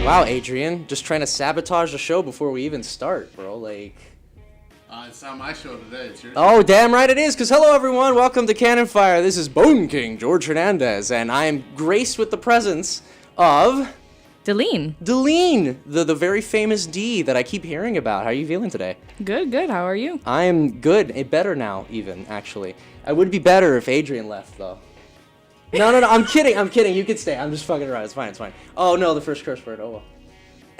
Wow, Adrian, just trying to sabotage the show before we even start, bro. Like, it's not my show today. It's yours. oh, damn right it is. Because hello, everyone. Welcome to CanonFire. This is BoneKing George Hernandez, and I am graced with the presence of Deline, the very famous Dee that I keep hearing about. How are you feeling today? Good. How are you? I am good. Better now, even, actually. I would be better if Adrian left, though. No, I'm kidding. You can stay. I'm just fucking around. It's fine. Oh, no, the first curse word. Oh, well.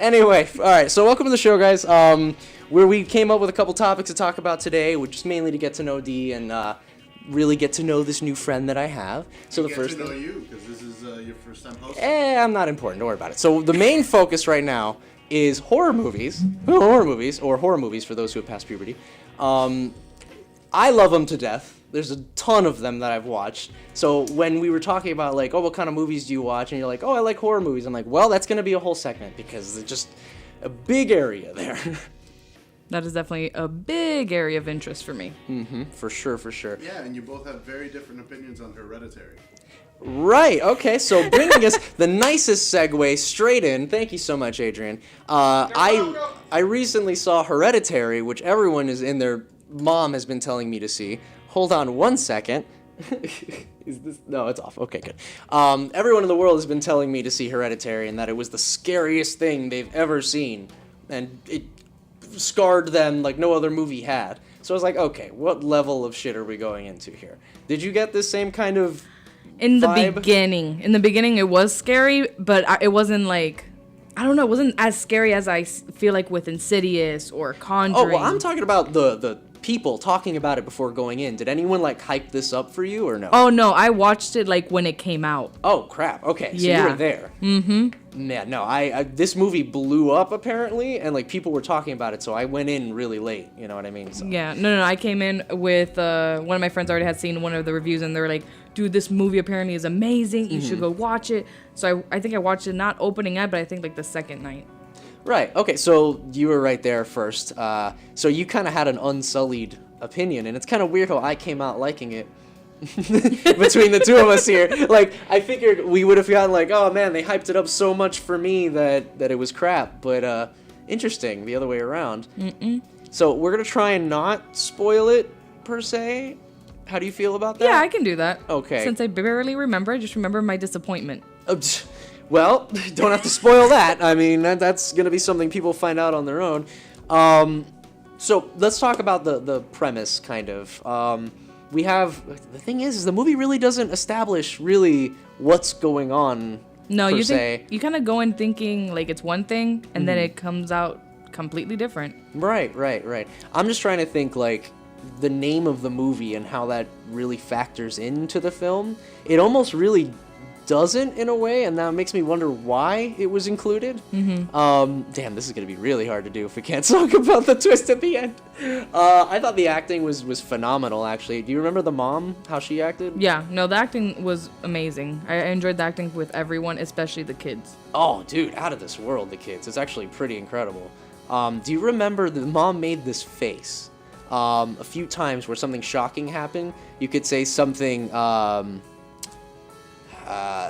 Anyway, all right, so welcome to the show, guys, where we came up with a couple topics to talk about today, which is mainly to get to know Dee and really get to know this new friend that I have. So get to know you, because this is your first time hosting. I'm not important. Don't worry about it. So the main focus right now is horror movies, or horror movies for those who have passed puberty. I love them to death. There's a ton of them that I've watched. So when we were talking about, like, oh, what kind of movies do you watch? And you're like, oh, I like horror movies. I'm like, well, that's going to be a whole segment because it's just a big area there. That is definitely a big area of interest for me. Mm-hmm. For sure. Yeah, and you both have very different opinions on Hereditary. Right, okay, so bringing us the nicest segue straight in. Thank you so much, Adrian. I recently saw Hereditary, which everyone is in their mom has been telling me to see. Hold on one second. No, it's off. Okay, good. Everyone in the world has been telling me to see Hereditary and that it was the scariest thing they've ever seen. And it scarred them like no other movie had. So I was like, okay, what level of shit are we going into here? Did you get the same kind of In the vibe? beginning, it was scary, but it wasn't like, I don't know, it wasn't as scary as I feel like with Insidious or Conjuring. Oh, well, I'm talking about the people talking about it before going in. Did anyone, like, hype this up for you or no? Oh, no, I watched it, like, when it came out. Oh, crap. Okay, so Yeah. you were there. Mm-hmm. Yeah, no, I this movie blew up, apparently, and, like, people were talking about it, so I went in really late, you know what I mean? So. Yeah, no, I came in with, one of my friends already had seen one of the reviews, and they were like, dude, this movie apparently is amazing, you should go watch it. So I think I watched it not opening night, but I think, like, the second night. Right, okay, so you were right there first. So you kind of had an unsullied opinion, and it's kind of weird how I came out liking it between the two of us here. Like, I figured we would have gotten like, oh man, they hyped it up so much for me that it was crap, but interesting, the other way around. So we're going to try and not spoil it, per se. How do you feel about that? Yeah, I can do that. Okay. Since I barely remember, I just remember my disappointment. Well, don't have to spoil that. I mean, that's going to be something people find out on their own. So let's talk about the premise, kind of. We have, the thing is the movie really doesn't establish really what's going on. No, you kind of go in thinking like it's one thing, and then it comes out completely different. Right. I'm just trying to think like the name of the movie and how that really factors into the film. It almost really doesn't in a way, and that makes me wonder why it was included. Damn, this is gonna be really hard to do if we can't talk about the twist at the end. I thought the acting was phenomenal, actually. Do you remember the mom, how she acted? Yeah, no, the acting was amazing. I enjoyed the acting with everyone, especially the kids. Oh, dude, out of this world, the kids. It's actually pretty incredible. Do you remember the mom made this face a few times where something shocking happened? You could say something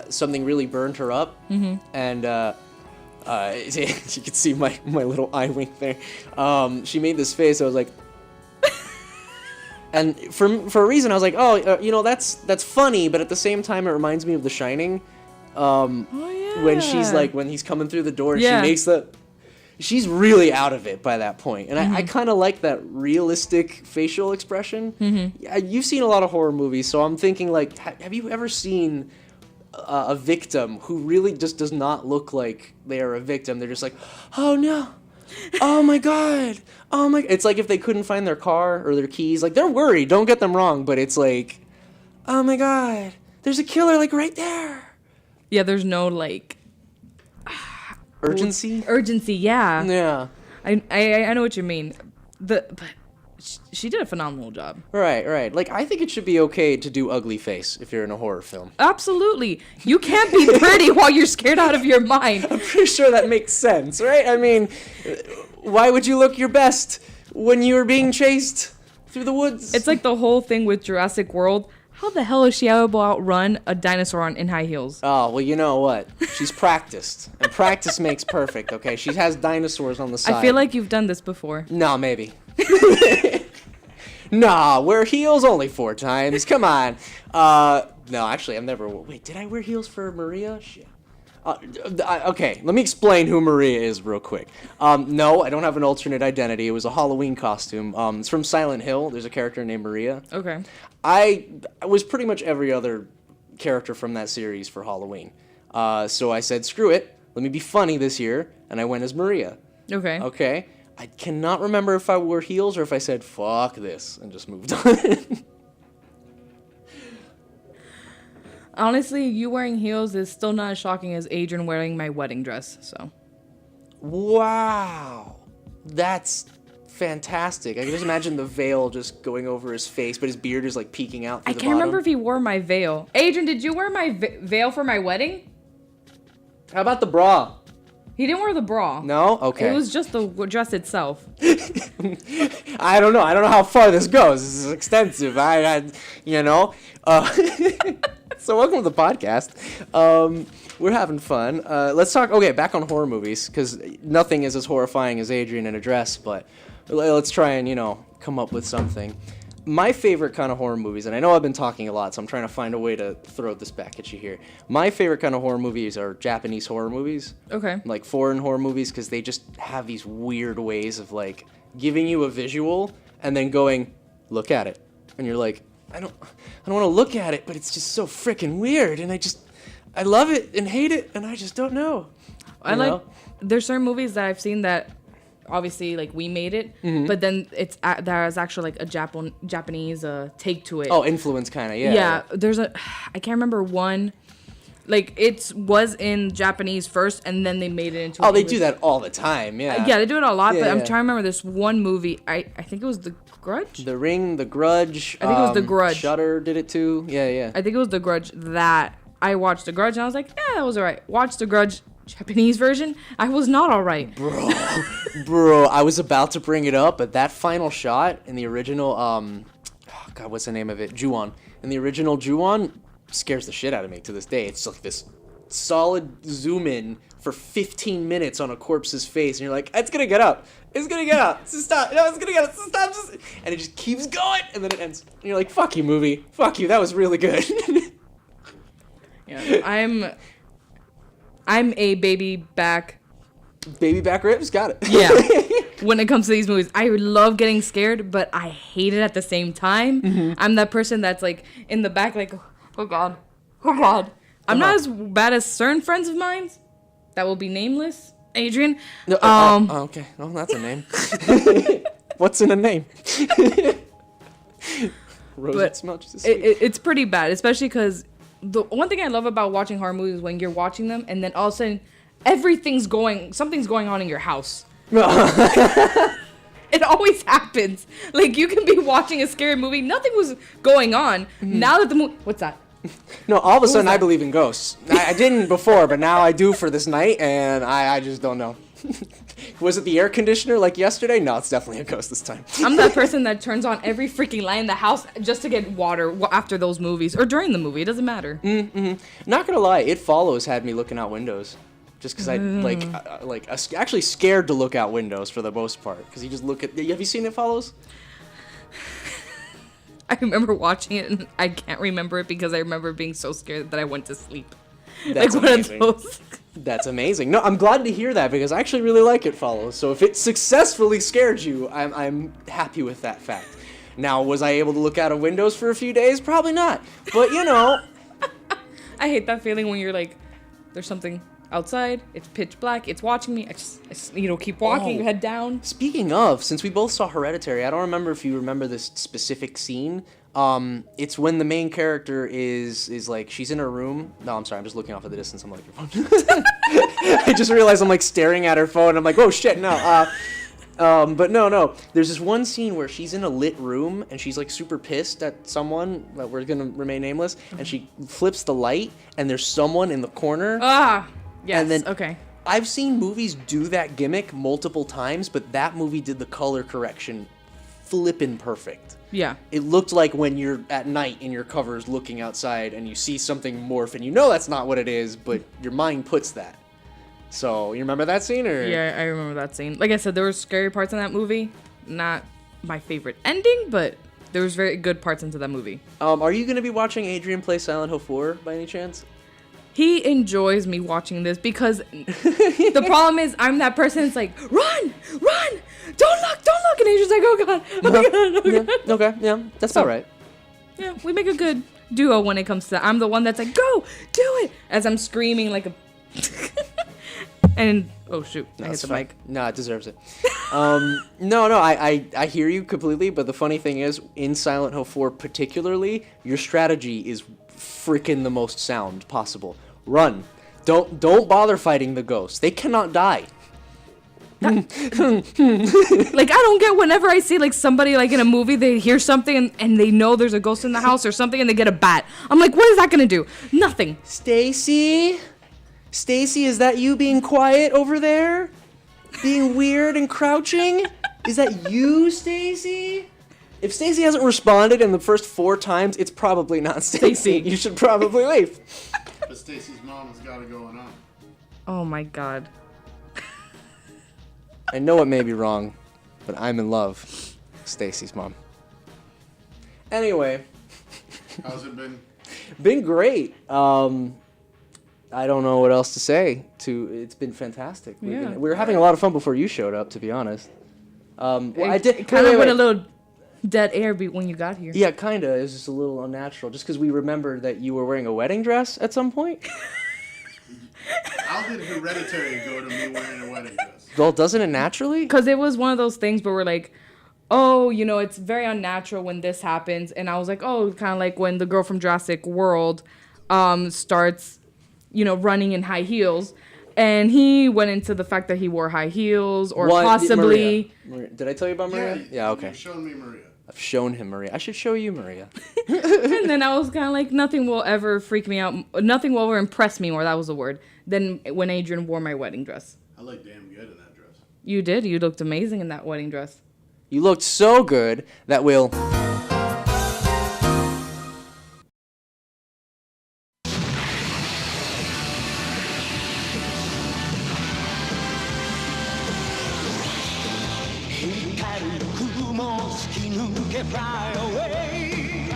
something really burned her up, and you could see my little eye wink there. She made this face. I was like, and for a reason, I was like, oh, that's funny, but at the same time, it reminds me of The Shining. Oh yeah. When she's like, when he's coming through the door, Yeah. she makes she's really out of it by that point. And I kind of like that realistic facial expression. You've seen a lot of horror movies, so I'm thinking, like, have you ever seen a victim who really just does not look like they are a victim? They're just like, oh no, oh my god, oh my. It's like if they couldn't find their car or their keys. Like, they're worried, don't get them wrong, but it's like, oh my god, there's a killer, like, right there. Yeah, there's no like urgency, yeah. I know what you mean. But she did a phenomenal job. Right. Like, I think it should be okay to do ugly face if you're in a horror film. Absolutely. You can't be pretty while you're scared out of your mind. I'm pretty sure that makes sense, right? I mean, why would you look your best when you were being chased through the woods? It's like the whole thing with Jurassic World. How the hell is she able to outrun a dinosaur in high heels? Oh, well, you know what? She's practiced. And practice makes perfect, okay? She has dinosaurs on the side. I feel like you've done this before. No, maybe. Nah, wear heels only 4 times. Come on. No, actually, I've never... Wait, did I wear heels for Maria? Shit. Okay, let me explain who Maria is real quick. No, I don't have an alternate identity. It was a Halloween costume. It's from Silent Hill. There's a character named Maria. Okay. I was pretty much every other character from that series for Halloween. So I said, screw it. Let me be funny this year. And I went as Maria. Okay. Okay. I cannot remember if I wore heels or if I said, fuck this, and just moved on. Honestly, you wearing heels is still not as shocking as Adrian wearing my wedding dress, so. Wow. That's fantastic. I can just imagine the veil just going over his face, but his beard is like peeking out through the bottom. I can't remember if he wore my veil. Adrian, did you wear my veil for my wedding? How about the bra? He didn't wear the bra. No? Okay. It was just the dress itself. I don't know. I don't know how far this goes. This is extensive. You know. So welcome to the podcast. We're having fun. Let's talk. Okay, back on horror movies, because nothing is as horrifying as Adrian in a dress. But let's try and come up with something. My favorite kind of horror movies, and I know I've been talking a lot, so I'm trying to find a way to throw this back at you here. My favorite kind of horror movies are Japanese horror movies. Okay. Like foreign horror movies, because they just have these weird ways of like giving you a visual and then going, look at it, and you're like, I don't want to look at it, but it's just so freaking weird, and I love it and hate it, and I just don't know. There's certain movies that I've seen that obviously like we made it, but then there's actually like a Japanese take to it. Oh, influence kind of, yeah. Yeah, there's I can't remember one. Like it was in Japanese first, and then they made it into. Oh, they do that all the time, yeah. Yeah, they do it a lot, but I'm yeah. trying to remember this one movie. I think it was The Grudge. The Ring, The Grudge. I think it was The Grudge. Shudder did it too. Yeah. I think it was The Grudge that I watched. The Grudge, and I was like, yeah, that was alright. Watched The Grudge Japanese version. I was not alright. Bro, I was about to bring it up, but that final shot in the original, God, what's the name of it? Ju-on. In the original Ju-on, scares the shit out of me to this day. It's like this solid zoom in for 15 minutes on a corpse's face, and you're like, it's gonna get up. It's gonna get up. Stop. No, it's gonna get up. Stop. And it just keeps going, and then it ends. And you're like, fuck you, movie. Fuck you. That was really good. Yeah, I'm a baby back ribs? Got it. Yeah. When it comes to these movies, I love getting scared, but I hate it at the same time. Mm-hmm. I'm that person that's like in the back, like, oh God. I'm not as bad as certain friends of mine that will be nameless. Adrian. No, okay. Oh, that's a name. What's in a name? It's pretty bad, especially because the one thing I love about watching horror movies is when you're watching them and then all of a sudden something's going on in your house. It always happens. Like you can be watching a scary movie, nothing was going on. Mm-hmm. Now that the movie, what's that? No, all of a sudden I believe in ghosts. I didn't before, but now I do for this night, and I just don't know. Was it the air conditioner like yesterday? No, it's definitely a ghost this time. I'm that person that turns on every freaking light in the house just to get water after those movies or during the movie. It doesn't matter. Mm-hmm. Not gonna lie, It Follows had me looking out windows. Just because I actually scared to look out windows for the most part. Because you just look at... Have you seen It Follows? I remember watching it, and I can't remember it because I remember being so scared that I went to sleep. That's amazing. That's amazing. No, I'm glad to hear that because I actually really like It Follows. So if it successfully scared you, I'm happy with that fact. Now, was I able to look out of windows for a few days? Probably not. But, I hate that feeling when you're like, there's something outside, it's pitch black, it's watching me, I just keep walking, head down. Speaking of, since we both saw Hereditary, I don't remember if you remember this specific scene. It's when the main character is like, she's in her room. No, I'm sorry, I'm just looking off at the distance. I'm like, your phone. I just realized I'm like staring at her phone. I'm like, oh shit, no. But no. There's this one scene where she's in a lit room and she's like super pissed at someone, but we're gonna remain nameless, and she flips the light and there's someone in the corner. Yes, and then, okay. I've seen movies do that gimmick multiple times, but that movie did the color correction flippin' perfect. Yeah. It looked like when you're at night in your covers looking outside and you see something morph and you know that's not what it is, but your mind puts that. So, you remember that scene? Or? Yeah, I remember that scene. Like I said, there were scary parts in that movie. Not my favorite ending, but there was very good parts into that movie. Are you going to be watching Adrian play Silent Hill 4 by any chance? He enjoys me watching this because the problem is I'm that person that's like, run, don't look. And Adrian's like, oh God, oh God, oh God. Yeah, okay, yeah, that's all right. Yeah, we make a good duo when it comes to that. I'm the one that's like, go, do it, as I'm screaming like a... And oh shoot, I hit the mic. No, it deserves it. I hear you completely, but the funny thing is, in Silent Hill 4 particularly, your strategy is freaking the most sound possible. Run. Don't bother fighting the ghosts. They cannot die. Like, I don't get whenever I see like somebody like in a movie, they hear something and they know there's a ghost in the house or something and they get a bat. I'm like, what is that gonna do? Nothing. Stacy, is that you being quiet over there? Being weird and crouching? Is that you, Stacy? If Stacy hasn't responded in the first 4 times, it's probably not Stacy. You should probably leave. But Stacy's mom has got it going on. Oh my God. I know it may be wrong, but I'm in love. Stacy's mom. Anyway. How's it been? Been great. I don't know what else to say. It's been fantastic. We were having a lot of fun before you showed up, to be honest. I did It kind of went a little dead air when you got here. Yeah, kind of. It was just a little unnatural, just because we remembered that you were wearing a wedding dress at some point. How did Hereditary go to me wearing a wedding dress? Well, doesn't it naturally? Because it was one of those things where we're like, oh, you know, it's very unnatural when this happens. And I was like, oh, kind of like when the girl from Jurassic World starts, you know, running in high heels. And he went into the fact that he wore high heels or possibly... Maria. Did I tell you about Maria? Yeah, okay. You've shown me Maria. I've shown him Maria. I should show you Maria. And then I was kind of like, nothing will ever freak me out. Nothing will ever impress me more, that was the word, than when Adrian wore my wedding dress. I look damn good in that dress. You did. You looked amazing in that wedding dress. You looked so good that we'll... Fly away,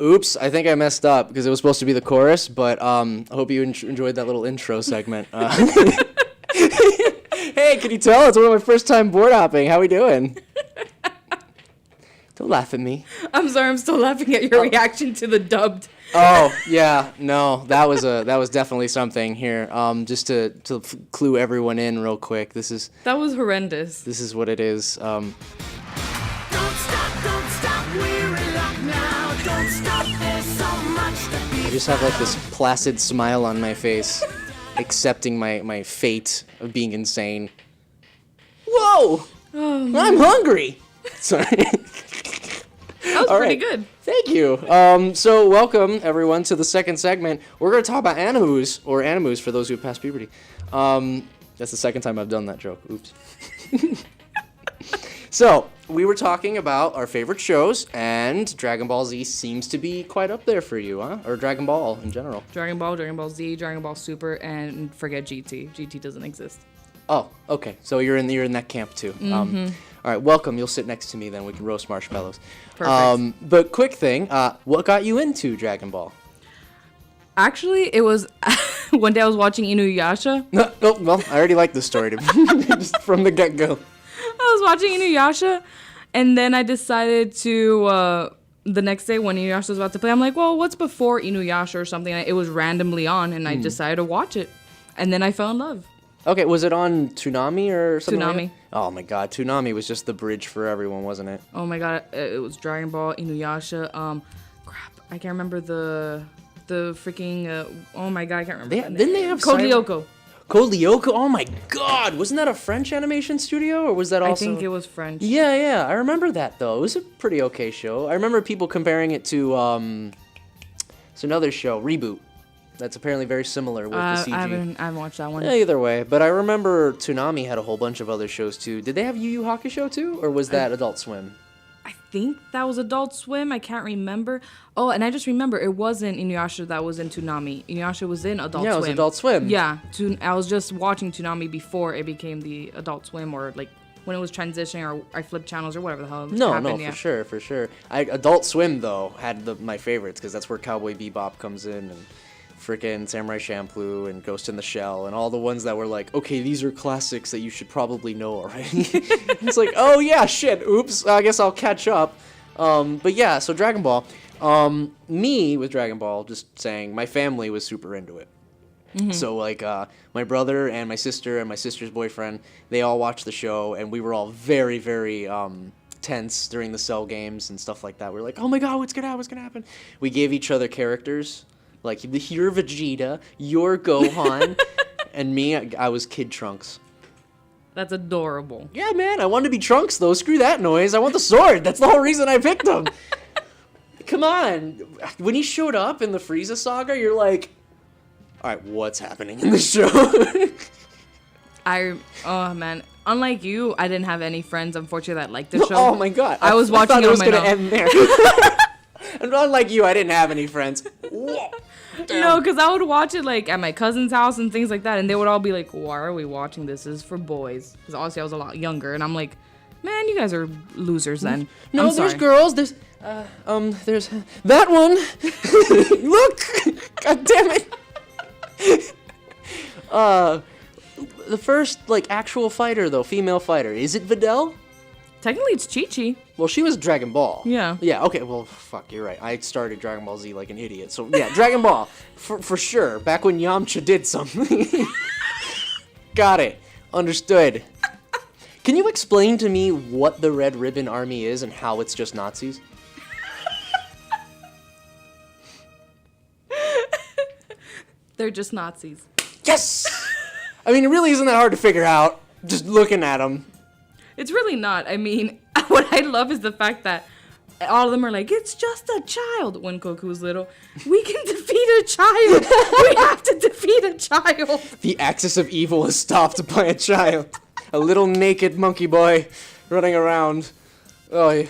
Oops, I think I messed up because it was supposed to be the chorus, but I hope you enjoyed that little intro segment. Hey, can you tell? It's one of my first time board hopping. How we doing? Don't laugh at me. I'm sorry, I'm still laughing at your reaction to the dubbed. Oh, yeah, no, that was definitely something here. Just to clue everyone in real quick, that was horrendous. This is what it is. Don't stop, we're in luck now. Don't stop, there's so much to be. I just have like this placid smile on my face, accepting my fate of being insane. Whoa! Oh, I'm hungry. Sorry. That was pretty good. Thank you. So welcome everyone to the second segment. We're gonna talk about animus for those who have passed puberty. That's the second time I've done that joke. Oops. So we were talking about our favorite shows, and Dragon Ball Z seems to be quite up there for you, huh? Or Dragon Ball in general. Dragon Ball Z, Dragon Ball Super, and forget GT. GT doesn't exist. Oh, okay. So you're in that camp too. Mm-hmm. All right, welcome. You'll sit next to me then. We can roast marshmallows. Perfect. But quick thing, what got you into Dragon Ball? Actually, it was one day I was watching Inuyasha. No, well, I already like this story just from the get-go. I was watching Inuyasha, and then I decided to, the next day when Inuyasha was about to play, I'm like, well, what's before Inuyasha or something? It was randomly on, and I decided to watch it. And then I fell in love. Okay, was it on Toonami or something? Toonami. Like that? Oh my god, Toonami was just the bridge for everyone, wasn't it? Oh my god, it was Dragon Ball, Inuyasha, crap, I can't remember the freaking, oh my god, I can't remember. Didn't they have Code Lyoko. Code Lyoko? Oh my god, wasn't that a French animation studio, or was that also... I think it was French. Yeah, I remember that though. It was a pretty okay show. I remember people comparing it to, it's another show, Reboot. That's apparently very similar with the CG. I haven't watched that one. Yeah, either way, but I remember Toonami had a whole bunch of other shows too. Did they have Yu Yu Hakusho too, or was that Adult Swim? I think that was Adult Swim. I can't remember. Oh, and I just remember it wasn't Inuyasha that was in Toonami. Inuyasha was in Adult Swim. Yeah, it was Adult Swim. Yeah, I was just watching Toonami before it became the Adult Swim, or like when it was transitioning, or I flipped channels or whatever the hell happened. No, for sure. Adult Swim though had my favorites because that's where Cowboy Bebop comes in and freaking Samurai Champloo and Ghost in the Shell and all the ones that were like, okay, these are classics that you should probably know already. It's like, oh yeah, shit, oops, I guess I'll catch up. But yeah, so Dragon Ball. Me with Dragon Ball, just saying, my family was super into it. Mm-hmm. So like my brother and my sister's boyfriend, they all watched the show, and we were all very, very tense during the Cell games and stuff like that. We were like, oh my god, what's gonna happen? We gave each other characters, like you're Vegeta, you're Gohan, and me, I was Kid Trunks. That's adorable. Yeah, man, I wanted to be Trunks though. Screw that noise. I want the sword. That's the whole reason I picked him. Come on, when he showed up in the Frieza saga, you're like, all right, what's happening in this show? Oh man, unlike you, I didn't have any friends, unfortunately, that liked the show. Oh my god, I was watching thought it was on my gonna own. end there. And unlike you, I didn't have any friends. No, because I would watch it like at my cousin's house and things like that, and they would all be like, "Why are we watching this? This is for boys." Because obviously I was a lot younger, and I'm like, "Man, you guys are losers." Then No, I'm there's sorry. girls. There's that one. Look, god damn it. The first like actual fighter though, female fighter, is it Videl? Technically, it's Chi-Chi. Well, she was Dragon Ball. Yeah. Yeah, okay, well, fuck, you're right. I started Dragon Ball Z like an idiot. So, yeah, Dragon Ball, for sure. Back when Yamcha did something. Got it. Understood. Can you explain to me what the Red Ribbon Army is and how it's just Nazis? They're just Nazis. Yes! I mean, it really isn't that hard to figure out, just looking at them. It's really not. I mean, what I love is the fact that all of them are like, it's just a child. When Goku was little, we can defeat a child. We have to defeat a child. The axis of evil is stopped by a child. A little naked monkey boy running around. Oh, yeah.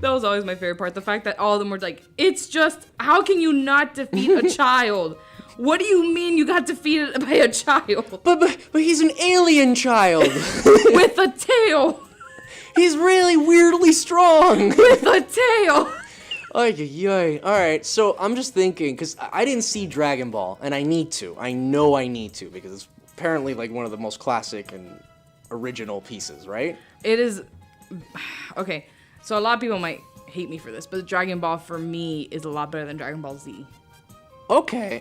That was always my favorite part. The fact that all of them were like, it's just, how can you not defeat a child? What do you mean you got defeated by a child? But he's an alien child. With a tail. He's really weirdly strong. With a tail. Ay. All right, so I'm just thinking, because I didn't see Dragon Ball, and I need to. I know I need to, because it's apparently like one of the most classic and original pieces, right? It is. Okay, so a lot of people might hate me for this, but Dragon Ball for me is a lot better than Dragon Ball Z. Okay.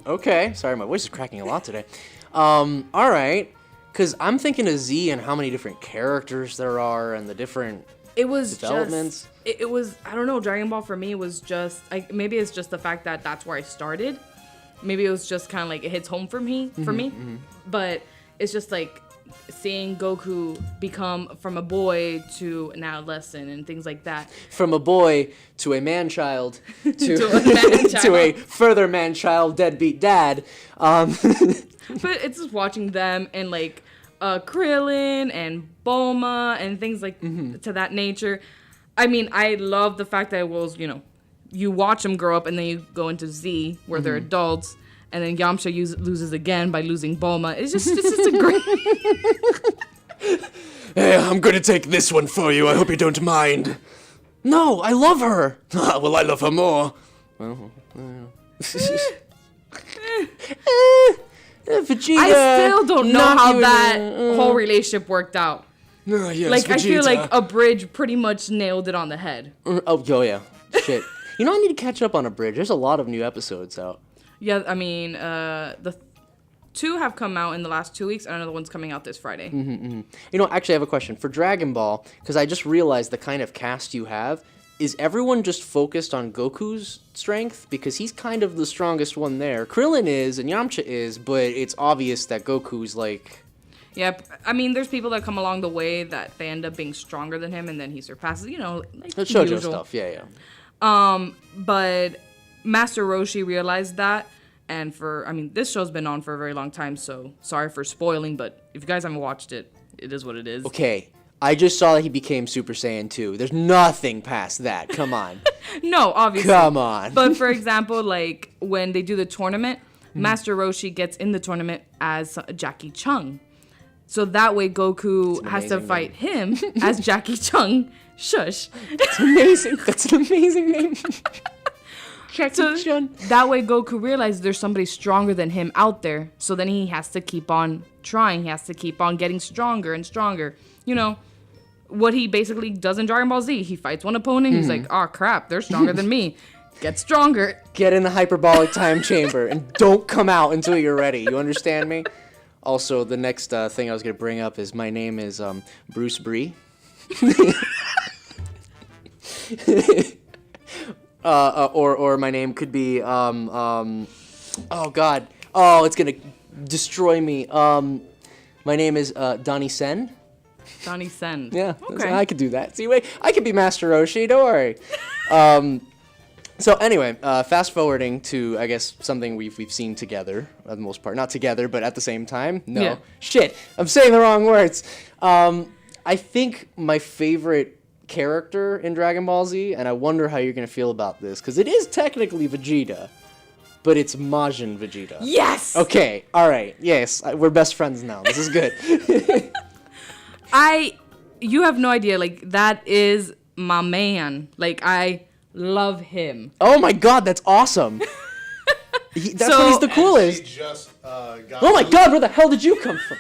Okay. Sorry, my voice is cracking a lot today. All right. Because I'm thinking of Z and how many different characters there are and the different It was developments. Just, it was, I don't know, Dragon Ball for me was just, maybe it's just the fact that that's where I started. Maybe it was just kind of like, it hits home for me. But it's just like seeing Goku become from a boy to an adolescent and things like that. From a boy to a man-child to, To a man-child. to a further man-child deadbeat dad. But it's just watching them and like Krillin and Bulma and things like to that nature. I mean, I love the fact that it was, you watch them grow up and then you go into Z where they're adults. And then Yamcha loses again by losing Bulma. It's just a great... Hey, I'm gonna take this one for you. I hope you don't mind. No, I love her. Well, I love her more. Well, Vegeta. I still don't know knock how you in that whole relationship worked out. Yes, Like, I feel Vegeta. like Abridge pretty much nailed it on the head. Oh, yeah. Shit. I need to catch up on a bridge. There's a lot of new episodes out. Yeah, I mean, the 2 have come out in the last 2 weeks, and another one's coming out this Friday. Actually, I have a question. For Dragon Ball, because I just realized the kind of cast you have, is everyone just focused on Goku's strength? Because he's kind of the strongest one there. Krillin is, and Yamcha is, but it's obvious that Goku's like... Yeah, I mean, there's people that come along the way that they end up being stronger than him, and then he surpasses, like the Shoujo usual stuff, yeah. But Master Roshi realized that, And this show's been on for a very long time, so sorry for spoiling, but if you guys haven't watched it, it is what it is. Okay, I just saw that he became Super Saiyan 2. There's nothing past that. Come on. No, obviously. Come on. But for example, like when they do the tournament, Master Roshi gets in the tournament as Jackie Chung. So that way Goku has to fight him as Jackie Chung. Shush. That's amazing. That's an amazing name. So that way Goku realizes there's somebody stronger than him out there. So then he has to keep on trying. He has to keep on getting stronger and stronger. You know, what he basically does in Dragon Ball Z. He fights one opponent. He's like, oh crap, they're stronger than me. Get stronger. Get in the hyperbolic time chamber and don't come out until you're ready. You understand me? Also, the next thing I was going to bring up is my name is Bruce Bree. Or my name could be oh god, oh it's gonna destroy me. My name is Donnie Sen. Donnie Sen. Yeah, okay. I could do that. See, wait, I could be Master Roshi. Don't worry. So anyway, fast forwarding to I guess something we've seen together for the most part, not together, but at the same time. No, yeah. Shit, I'm saying the wrong words. I think my favorite character in Dragon Ball Z, and I wonder how you're gonna feel about this, because it is technically Vegeta, but it's Majin Vegeta. Yes! Okay, alright, yes, we're best friends now. This is good. You have no idea, like, that is my man. Like, I love him. Oh my god, that's awesome. That's what he's the coolest. She just got Oh my god, where the hell did you come from?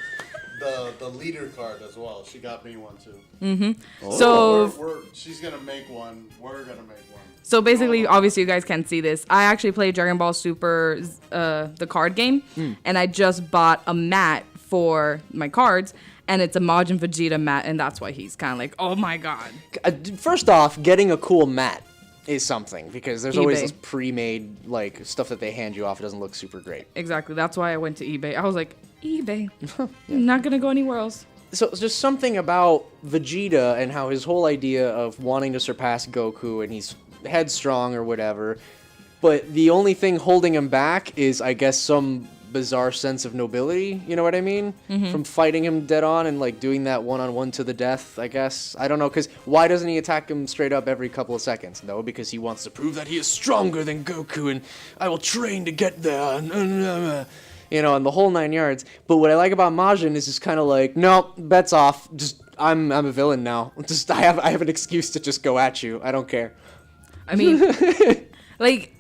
the leader card as well. She got me one too. Mm-hmm. So she's gonna make one. We're gonna make one. So basically, obviously, you guys can't see this. I actually played Dragon Ball Super, the card game, and I just bought a mat for my cards, and it's a Majin Vegeta mat, and that's why he's kind of like, oh my god. First off, getting a cool mat is something, because there's always eBay. this pre-made like stuff that they hand you off. It doesn't look super great. Exactly. That's why I went to eBay. I was like, eBay. I'm not gonna go anywhere else. So it's just something about Vegeta and how his whole idea of wanting to surpass Goku, and he's headstrong or whatever, but the only thing holding him back is, I guess, some bizarre sense of nobility, you know what I mean? From fighting him dead on and like doing that one-on-one to the death, I guess. I don't know, because why doesn't he attack him straight up every couple of seconds? No, because he wants to prove that he is stronger than Goku, and I will train to get there. You know, and the whole 9 yards. But what I like about Majin is just kind of like, nope, bets off. Just I'm a villain now. Just I have an excuse to just go at you. I don't care. I mean, like,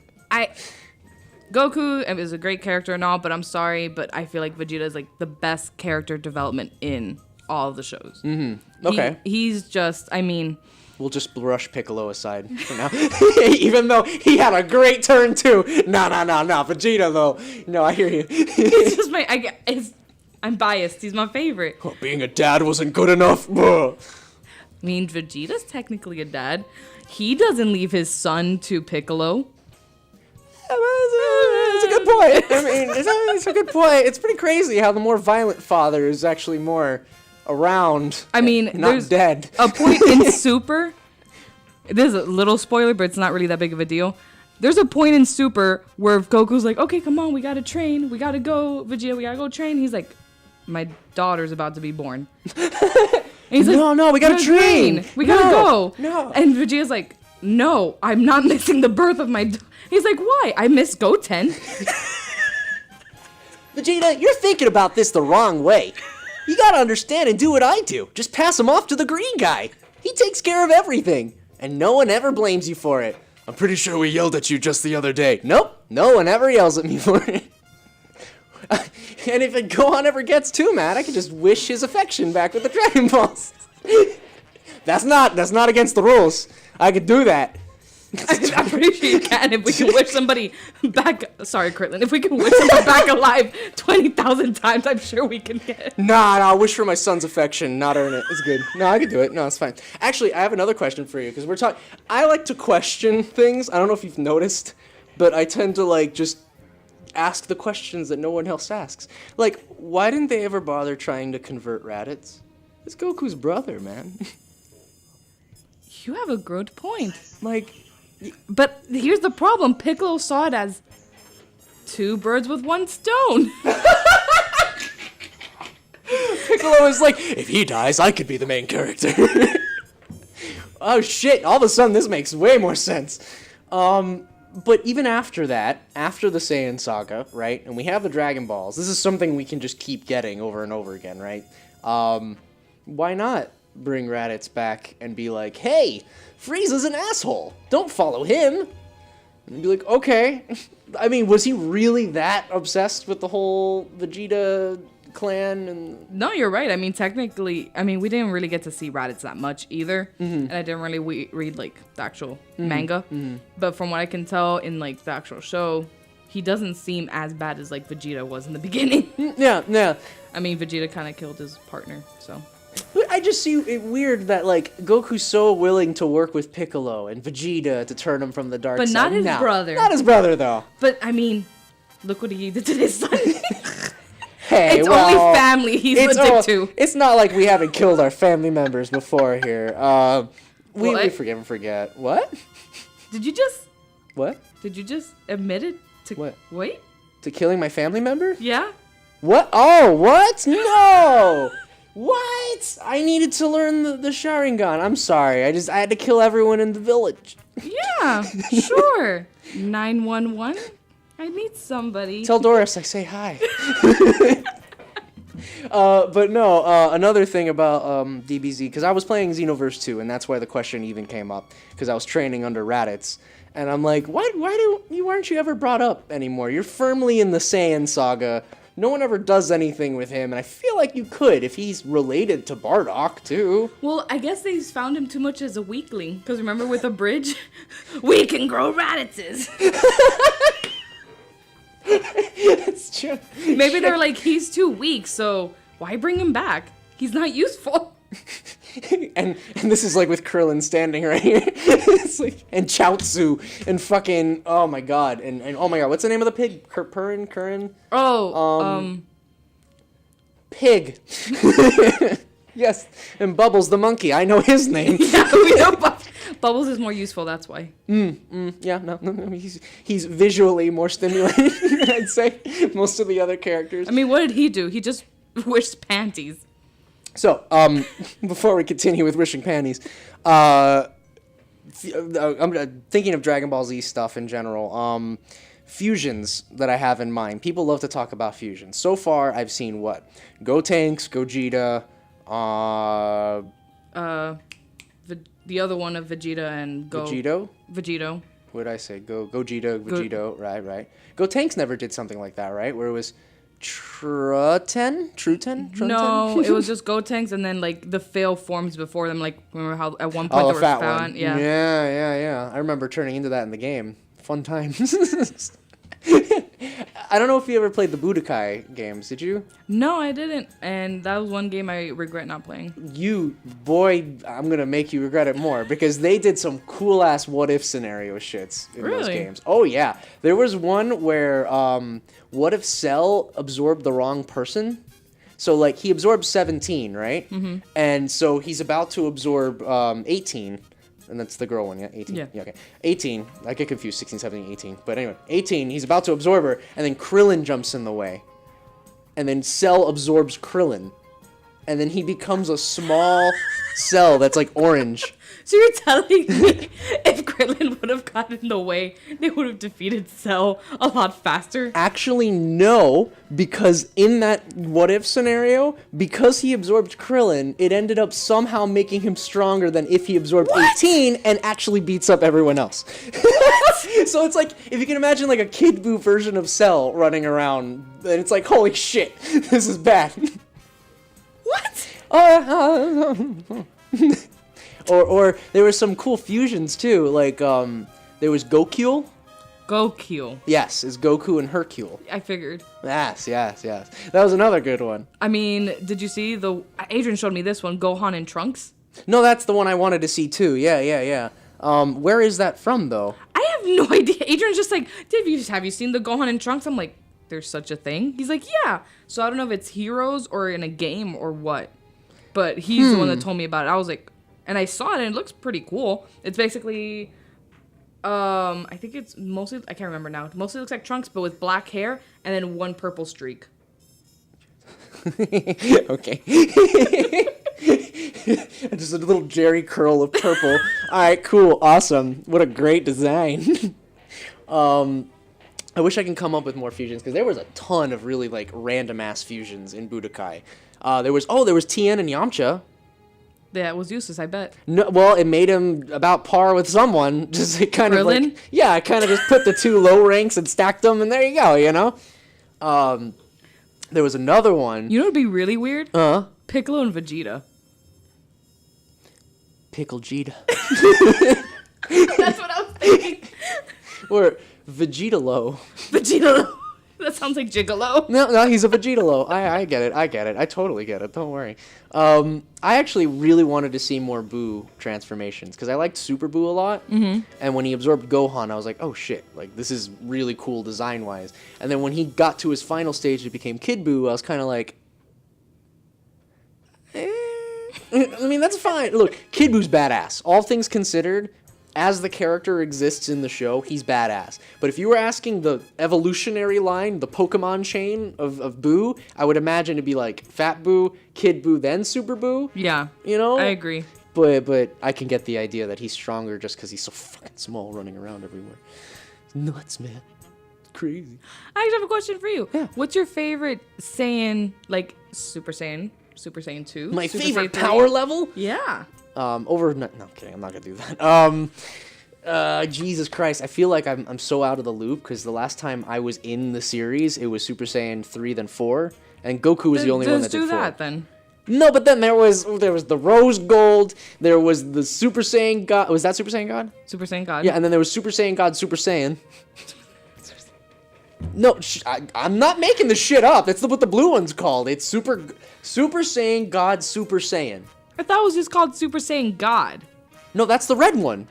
Goku is a great character and all, but I'm sorry, but I feel like Vegeta is like the best character development in all of the shows. Okay. He's just, I mean, We'll just brush Piccolo aside for now. Even though he had a great turn too. No. Vegeta though. No, I hear you. he's just I'm biased. He's my favorite. Oh, being a dad wasn't good enough. I mean, Vegeta's technically a dad. He doesn't leave his son to Piccolo. It's a good point. I mean, it's a good point. It's pretty crazy how the more violent father is actually more around. I mean, not there's dead. a point in Super. This is a little spoiler, but it's not really that big of a deal. There's a point in Super where Goku's like, okay, come on, we gotta train. We gotta go, Vegeta, we gotta go train. He's like, my daughter's about to be born. And he's like, no, we gotta train. We gotta go. No. And Vegeta's like, no, I'm not missing the birth of my He's like, why? I miss Goten. Vegeta, you're thinking about this the wrong way. You gotta understand and do what I do. Just pass him off to the green guy. He takes care of everything, and no one ever blames you for it. I'm pretty sure we yelled at you just the other day. Nope, no one ever yells at me for it. And if Gohan ever gets too mad, I can just wish his affection back with the Dragon Balls. That's not against the rules. I could do that. I'm pretty sure you can if we can wish somebody back. Sorry, Kirtland. If we can wish somebody back alive 20,000 times, I'm sure we can get. Nah, wish for my son's affection, not earn it. It's good. No, I can do it. No, it's fine. Actually, I have another question for you, because we're talking. I like to question things. I don't know if you've noticed, but I tend to like just ask the questions that no one else asks. Like, why didn't they ever bother trying to convert Raditz? It's Goku's brother, man. You have a good point. Like. But here's the problem. Piccolo saw it as 2 birds with 1 stone. Piccolo is like, if he dies, I could be the main character. Oh shit, all of a sudden this makes way more sense. But even after that, after the Saiyan saga, right, and we have the Dragon Balls, this is something we can just keep getting over and over again, right? Why not bring Raditz back and be like, hey, Frieza's an asshole, don't follow him? And be like, okay. I mean, was he really that obsessed with the whole Vegeta clan? And No, you're right. I mean, technically, we didn't really get to see Raditz that much either. And I didn't really read, like, the actual manga. But from what I can tell in, like, the actual show, he doesn't seem as bad as, like, Vegeta was in the beginning. Yeah. I mean, Vegeta kind of killed his partner, so. I just see it weird that, like, Goku's so willing to work with Piccolo and Vegeta to turn him from the dark But side. not his No, brother. Not his brother, though. But, I mean, look what he did to his son. Hey, It's well, only family he's a dick to. It's not like we haven't killed our family members before here. We forgive and forget. What? Did you just admit it to... What? Wait? To killing my family member? Yeah? What? Oh, what? No! What? I needed to learn the Sharingan. I'm sorry. I had to kill everyone in the village. Yeah, sure. 911? I need somebody. Tell Doris I say hi. But no, another thing about DBZ, because I was playing Xenoverse 2, and that's why the question even came up, because I was training under Raditz. And I'm like, why aren't you ever brought up anymore? You're firmly in the Saiyan saga. No one ever does anything with him, and I feel like you could if he's related to Bardock, too. Well, I guess they found him too much as a weakling. Because remember with a bridge? We can grow Raditzes. That's true. Maybe they're like, he's too weak, so why bring him back? He's not useful. and this is like with Krillin standing right here. It's like, and Chaozu and fucking, oh my god, and oh my god, what's the name of the pig? Curran? Oh, Pig. Yes, and Bubbles the monkey. I know his name. Yeah, we know Bubbles is more useful, that's why. Yeah, no, he's visually more stimulating than I'd say most of the other characters. I mean, what did he do? He just wished panties. So, before we continue with wishing panties, I'm thinking of Dragon Ball Z stuff in general. Fusions that I have in mind. People love to talk about fusions. So far, I've seen what? Gotenks, Gogeta, The other one of Vegeta and Vegito. What did I say? Vegito. Right. Gotenks never did something like that, right? Where it was Truten? No, it was just Gotenks and then like the fail forms before them. Like remember how at one point there was fat Fan? one. Yeah. I remember turning into that in the game. Fun times. I don't know if you ever played the Budokai games. Did you? No, I didn't, and that was one game I regret not playing. I'm gonna make you regret it more because they did some cool ass what if scenario shits in those games. Oh yeah, there was one where what if Cell absorbed the wrong person? So like he absorbed 17, right? Mm-hmm. And so he's about to absorb 18. And that's the girl one, yeah? 18? Yeah. Okay. 18. I get confused, 16, 17, 18. But anyway, 18, he's about to absorb her, and then Krillin jumps in the way. And then Cell absorbs Krillin. And then he becomes a small cell that's like orange. So you're telling me if Krillin would have gotten in the way, they would have defeated Cell a lot faster? Actually, no, because in that what-if scenario, because he absorbed Krillin, it ended up somehow making him stronger than if he absorbed 18 and actually beats up everyone else. So it's like, if you can imagine like a Kid Buu version of Cell running around, and it's like, holy shit, this is bad. What? Or there were some cool fusions too, like there was Gokule. Gokule. Yes, it's Goku and Hercule. I figured. Yes. That was another good one. I mean, did you see Adrian showed me this one, Gohan and Trunks? No, that's the one I wanted to see too. Yeah. Where is that from though? I have no idea. Adrian's just like, have you seen the Gohan and Trunks? I'm like, there's such a thing? He's like, yeah. So I don't know if it's Heroes or in a game or what. But he's the one that told me about it. I was like, and I saw it and it looks pretty cool. It's basically I think it's mostly, I can't remember now. It mostly looks like Trunks, but with black hair and then one purple streak. Okay. Just a little Jerry curl of purple. All right, cool, awesome. What a great design. I wish I can come up with more fusions because there was a ton of really like random ass fusions in Budokai. There was Tien and Yamcha. That was useless, I bet. No, well, it made him about par with someone. Just it kind of Krillin? like, yeah, I kind of just put the two low ranks and stacked them, and there you go, you know. There was another one. You know what'd be really weird? Piccolo and Vegeta. Pickle Jita. That's what I was thinking. Or Vegeta-lo. Vegeta. That sounds like Gigolo. No, he's a Vegeta-lo. I get it. I totally get it. Don't worry. I actually really wanted to see more Boo transformations because I liked Super Boo a lot. Mm-hmm. And when he absorbed Gohan, I was like, oh shit, like this is really cool design-wise. And then when he got to his final stage and became Kid Boo, I was kind of like, I mean, that's fine. Look, Kid Boo's badass. All things considered, as the character exists in the show, he's badass. But if you were asking the evolutionary line, the Pokemon chain of Boo, I would imagine it'd be like Fat Boo, Kid Boo, then Super Boo. Yeah. You know? I agree. But I can get the idea that he's stronger just because he's so fucking small running around everywhere. It's nuts, man. It's crazy. I actually have a question for you. Yeah. What's your favorite Saiyan, like Super Saiyan 2? My Super favorite Saiyan 3? power level? Yeah. No, I'm kidding. I'm not gonna do that. Jesus Christ, I feel like I'm so out of the loop because the last time I was in the series, it was Super Saiyan 3, then 4, and Goku was the only one that did 4. Let's do that then. No, but then there was the Rose Gold, there was the Super Saiyan God. Was that Super Saiyan God? Super Saiyan God. Yeah, and then there was Super Saiyan God, Super Saiyan. No, I'm not making this shit up. That's what the blue one's called. It's Super Saiyan God, Super Saiyan. I thought it was just called Super Saiyan God. No, that's the red one.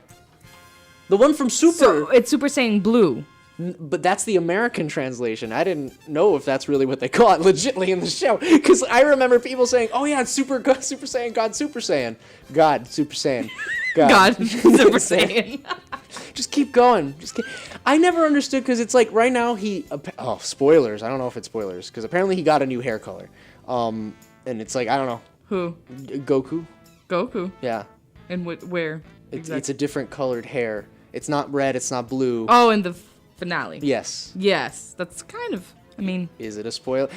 The one from Super. So it's Super Saiyan Blue. But that's the American translation. I didn't know if that's really what they call it legitly in the show. Because I remember people saying, oh yeah, it's Super Saiyan God, Super Saiyan. God, Super Saiyan. God, Super Saiyan. Just keep going. I never understood because it's like right now oh, spoilers. I don't know if it's spoilers because apparently he got a new hair color. And it's like, I don't know. Who? Goku. Goku. Yeah. And where? It's a different colored hair. It's not red. It's not blue. Oh, in the finale. Yes. Yes. That's kind of, I mean. Is it a spoiler?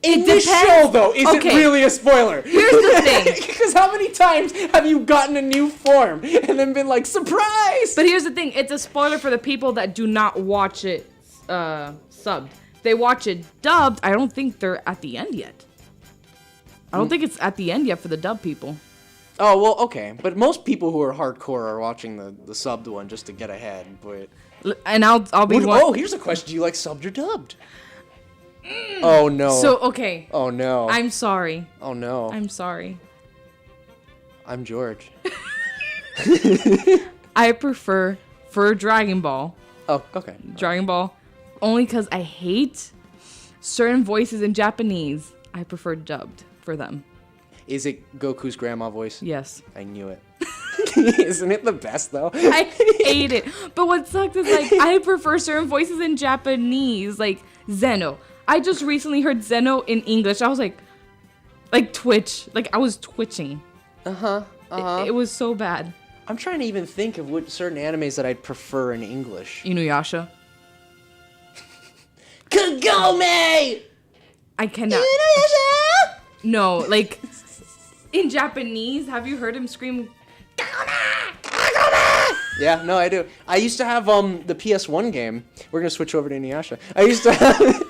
It In this show, though, is it really a spoiler? Here's the thing. Because how many times have you gotten a new form and then been like, surprise? But here's the thing. It's a spoiler for the people that do not watch it subbed. They watch it dubbed. I don't think they're at the end yet. I don't think it's at the end yet for the dub people. Oh, well, okay. But most people who are hardcore are watching the subbed one just to get ahead. But And I'll be one. Oh, here's a question. Do you like subbed or dubbed? Oh, no. So, okay. Oh, no. I'm sorry. Oh, no. I'm sorry. I'm George. I prefer for Dragon Ball. Oh, okay. Dragon Ball. Only because I hate certain voices in Japanese. I prefer dubbed for them. Is it Goku's grandma voice? Yes. I knew it. Isn't it the best, though? I hate it. But what sucks is, like, I prefer certain voices in Japanese, like Zeno. I just recently heard Zeno in English. I was like twitch. Like, I was twitching. It was so bad. I'm trying to even think of what certain animes that I'd prefer in English. Inuyasha. Kagome! I cannot. No, like, in Japanese, have you heard him scream, Yeah, no, I do. I used to have the PS1 game. We're gonna switch over to Inuyasha. I used to have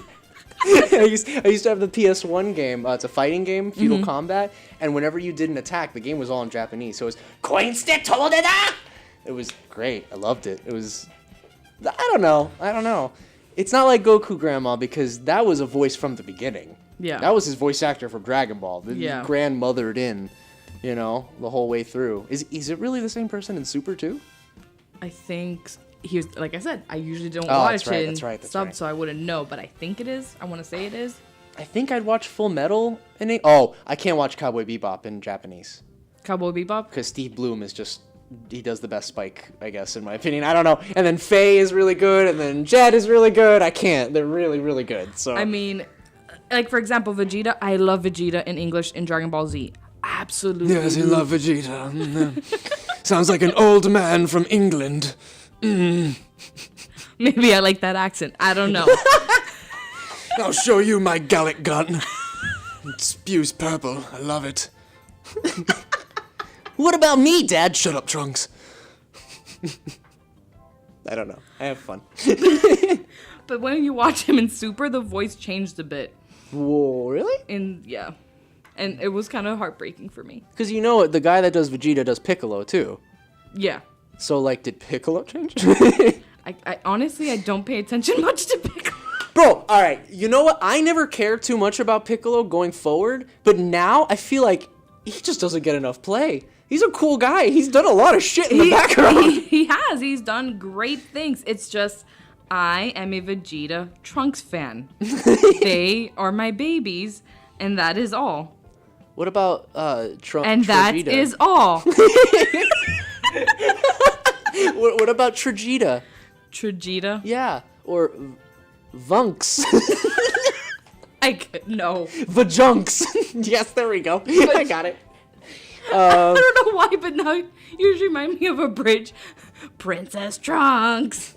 I used to have the PS1 game. It's a fighting game, Feudal Combat, and whenever you did an attack, the game was all in Japanese. So it was Koinste Todeda! It was great. I loved it. It was I don't know. It's not like Goku Grandma because that was a voice from the beginning. Yeah. That was his voice actor from Dragon Ball. Yeah. Grandmothered in, the whole way through. Is it really the same person in Super too? I think he was, like I said, I usually don't Oh, watch that's right, it in that's right, that's sub, right. so I wouldn't know, but I think it is. I want to say it is. I think I'd watch Full Metal in it. Oh, I can't watch Cowboy Bebop in Japanese Cowboy Bebop? because Steve Bloom is just he does the best Spike, I guess, in my opinion. I don't know. And then Faye is really good, and then Jet is really good. I can't. They're really, really good. So I mean, like, for example, Vegeta. I love Vegeta in English in Dragon Ball Z. Absolutely. yes, I love Vegeta. Sounds like an old man from England. Maybe I like that accent. I don't know. I'll show you my Gallic gun. It spews purple. I love it. What about me, Dad? Shut up, Trunks. I don't know. I have fun. But when you watch him in Super, the voice changed a bit. Whoa, really? And it was kind of heartbreaking for me. Because you know the guy that does Vegeta does Piccolo too. Yeah. So like, did Piccolo change? I honestly, I don't pay attention much to Piccolo. Bro, all right. You know what? I never cared too much about Piccolo going forward, but now I feel like he just doesn't get enough play. He's a cool guy. He's done a lot of shit in the background. He has. He's done great things. It's just, I am a Vegeta Trunks fan. They are my babies, and that is all. What about Trunks? And that is all. What about Trageta? Trageta? Yeah, or Vunks. No. Vajunks. Yes, there we go. I got it. I don't know why, but now you just remind me of a bridge. Princess Trunks.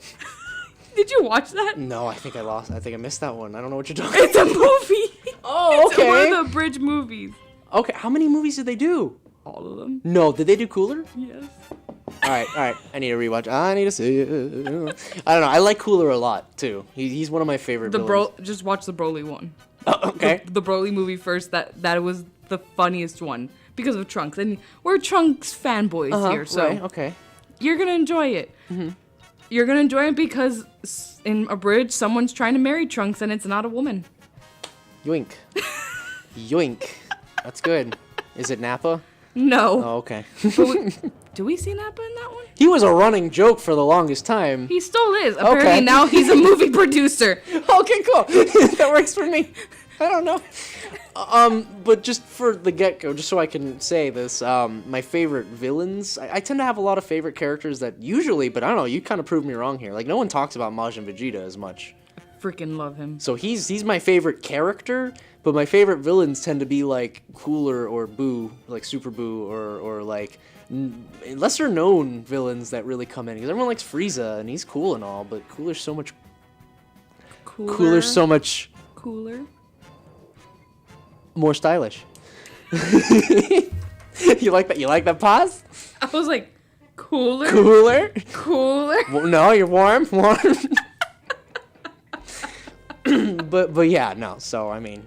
Did you watch that? No, I think I missed that one. I don't know what you're talking It's a movie. Oh, okay. It's one of the bridge movies. Okay, how many movies did they do? All of them. No, did they do Cooler? Yes. All right. I need to rewatch. I need to see it. I don't know. I like Cooler a lot too. He's one of my favorite villains. Just watch the Broly one. Oh, okay. The Broly movie first. That was the funniest one because of Trunks, and we're Trunks fanboys here, so right, okay. you're gonna enjoy it. Mm-hmm. You're gonna enjoy it because in a bridge, someone's trying to marry Trunks, and it's not a woman. Yoink. Yoink. That's good. Is it Nappa? No. Oh, okay. Do we see Nappa in that one? He was a running joke for the longest time. He still is. Apparently Okay. now he's a movie producer. Okay, cool. That works for me. I don't know. But just for the get-go, just so I can say this, my favorite villains, I tend to have a lot of favorite characters that usually, but I don't know, you kind of proved me wrong here. Like, no one talks about Majin Vegeta as much. Freaking love him. So he's my favorite character, but my favorite villains tend to be like Cooler or Boo, like Super Boo, or like lesser known villains that really come in. Because everyone likes Frieza, and he's cool and all, but Cooler's so much Cooler. more stylish. You like that? You like that pause? I was like, cooler. Well, no, you're warm. But yeah, no. So I mean,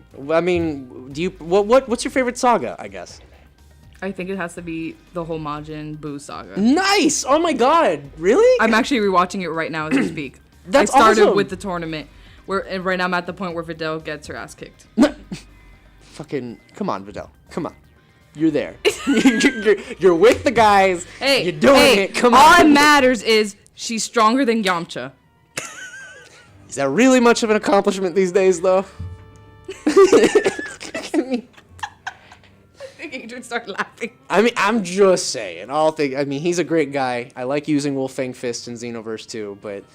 do you what's your favorite saga? I guess. I think it has to be the whole Majin Buu saga. Nice. Oh my God. Really? I'm actually rewatching it right now as we speak. That's I started awesome. with the tournament, and right now I'm at the point where Videl gets her ass kicked. Fucking come on, Videl. Come on. You're there. you're with the guys. Hey, you're doing it. Come on. All that matters is she's stronger than Yamcha. Is that really much of an accomplishment these days, though? I think Adrian started laughing. I mean, I'm just saying. He's a great guy. I like using Wolfang Fist in Xenoverse 2, but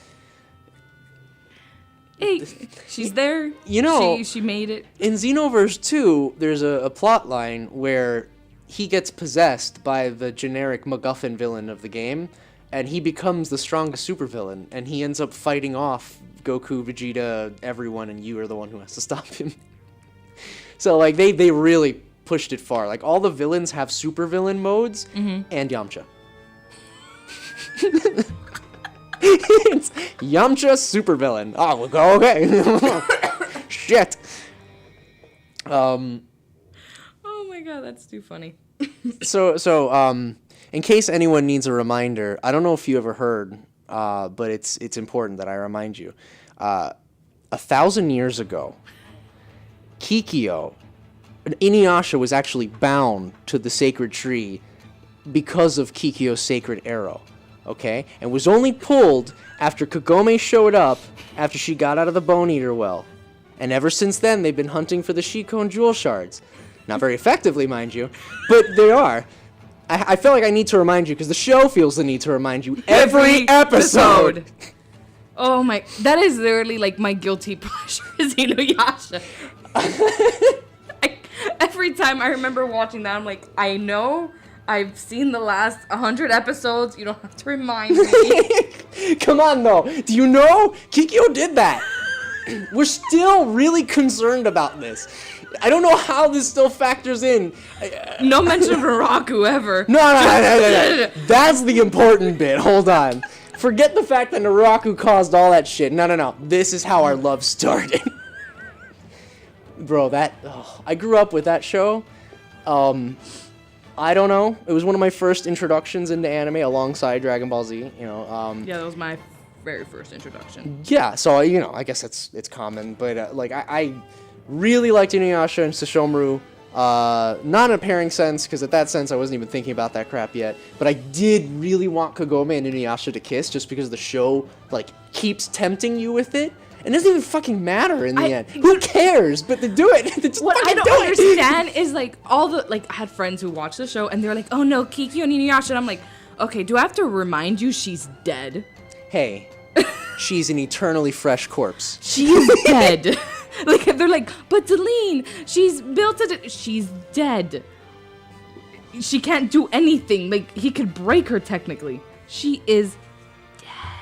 Hey, she's there. You know, she made it. in Xenoverse 2, there's a plot line where he gets possessed by the generic MacGuffin villain of the game, and he becomes the strongest supervillain, and he ends up fighting off Goku, Vegeta, everyone, and you are the one who has to stop him. So, like, they really pushed it far. Like, all the villains have supervillain modes, and Yamcha. It's Yamcha supervillain. Oh, we'll go, okay. Shit. Oh my god, that's too funny. So, in case anyone needs a reminder, I don't know if you ever heard, but it's important that I remind you. 1,000 years ago, Kikyo, Inuyasha was actually bound to the sacred tree because of Kikyo's sacred arrow, okay? And was only pulled after Kagome showed up after she got out of the Bone Eater well. And ever since then, they've been hunting for the Shikon Jewel Shards. Not very effectively, mind you, but they are. I feel like I need to remind you because the show feels the need to remind you every episode. Oh my, that is literally like my guilty pleasure is Inuyasha. Every time I remember watching that, I'm like, I know I've seen the last 100 episodes. You don't have to remind me. Come on, though. Do you know? Kikyo did that. We're still really concerned about this. I don't know how this still factors in. No mention of Naraku ever. No. That's the important bit. Hold on. Forget the fact that Naraku caused all that shit. No. This is how our love started. Bro, I grew up with that show. I don't know. It was one of my first introductions into anime alongside Dragon Ball Z. You know. Yeah, that was my very first introduction. Yeah, so I guess it's common, but I really liked Inuyasha and Sesshomaru. Not in a pairing sense, because at that sense I wasn't even thinking about that crap yet. But I did really want Kagome and Inuyasha to kiss, just because the show keeps tempting you with it. And it doesn't even fucking matter in the end. Who cares? But they do it. What I don't understand is all the I had friends who watched the show and they're like, oh no, Kikyo and Inuyasha, and I'm like, okay, do I have to remind you she's dead? Hey, she's an eternally fresh corpse. She is dead. They're like, but Deline, she's built it. She's dead. She can't do anything. He could break her technically. She is.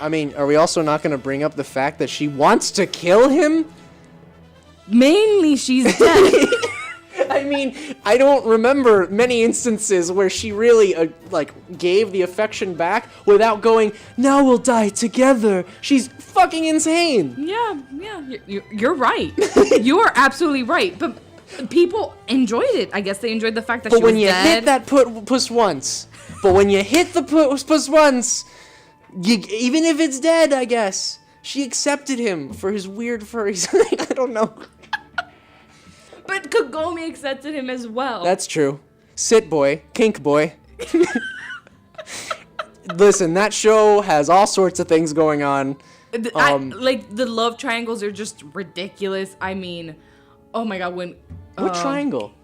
I mean, are we also not going to bring up the fact that she wants to kill him? Mainly, she's dead. I mean, I don't remember many instances where she really, gave the affection back without going, now we'll die together. She's fucking insane. Yeah, you're right. You are absolutely right. But people enjoyed it. I guess they enjoyed the fact that she was dead. But when you hit that puss once, even if it's dead, I guess, she accepted him for his weird furry side. I don't know. But Kagome accepted him as well. That's true. Sit boy, kink boy. Listen, that show has all sorts of things going on. The love triangles are just ridiculous. I mean, oh my god, what triangle?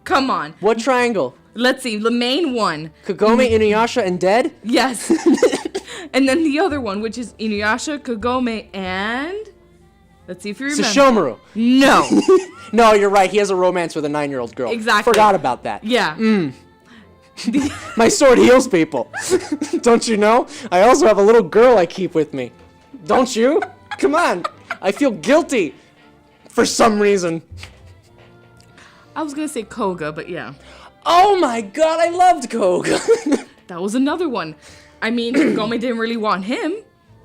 Come on. What triangle? Let's see, the main one. Kagome, Inuyasha, and dead? Yes. And then the other one, which is Inuyasha, Kagome, and... Let's see if you remember. Sesshomaru. No. No, you're right. He has a romance with a 9-year-old girl. Exactly. Forgot about that. Yeah. My sword heals people. Don't you know? I also have a little girl I keep with me. Don't you? Come on. I feel guilty for some reason. I was going to say Koga, but yeah. Oh my god, I loved Koga. That was another one. I mean, Kagome didn't really want him,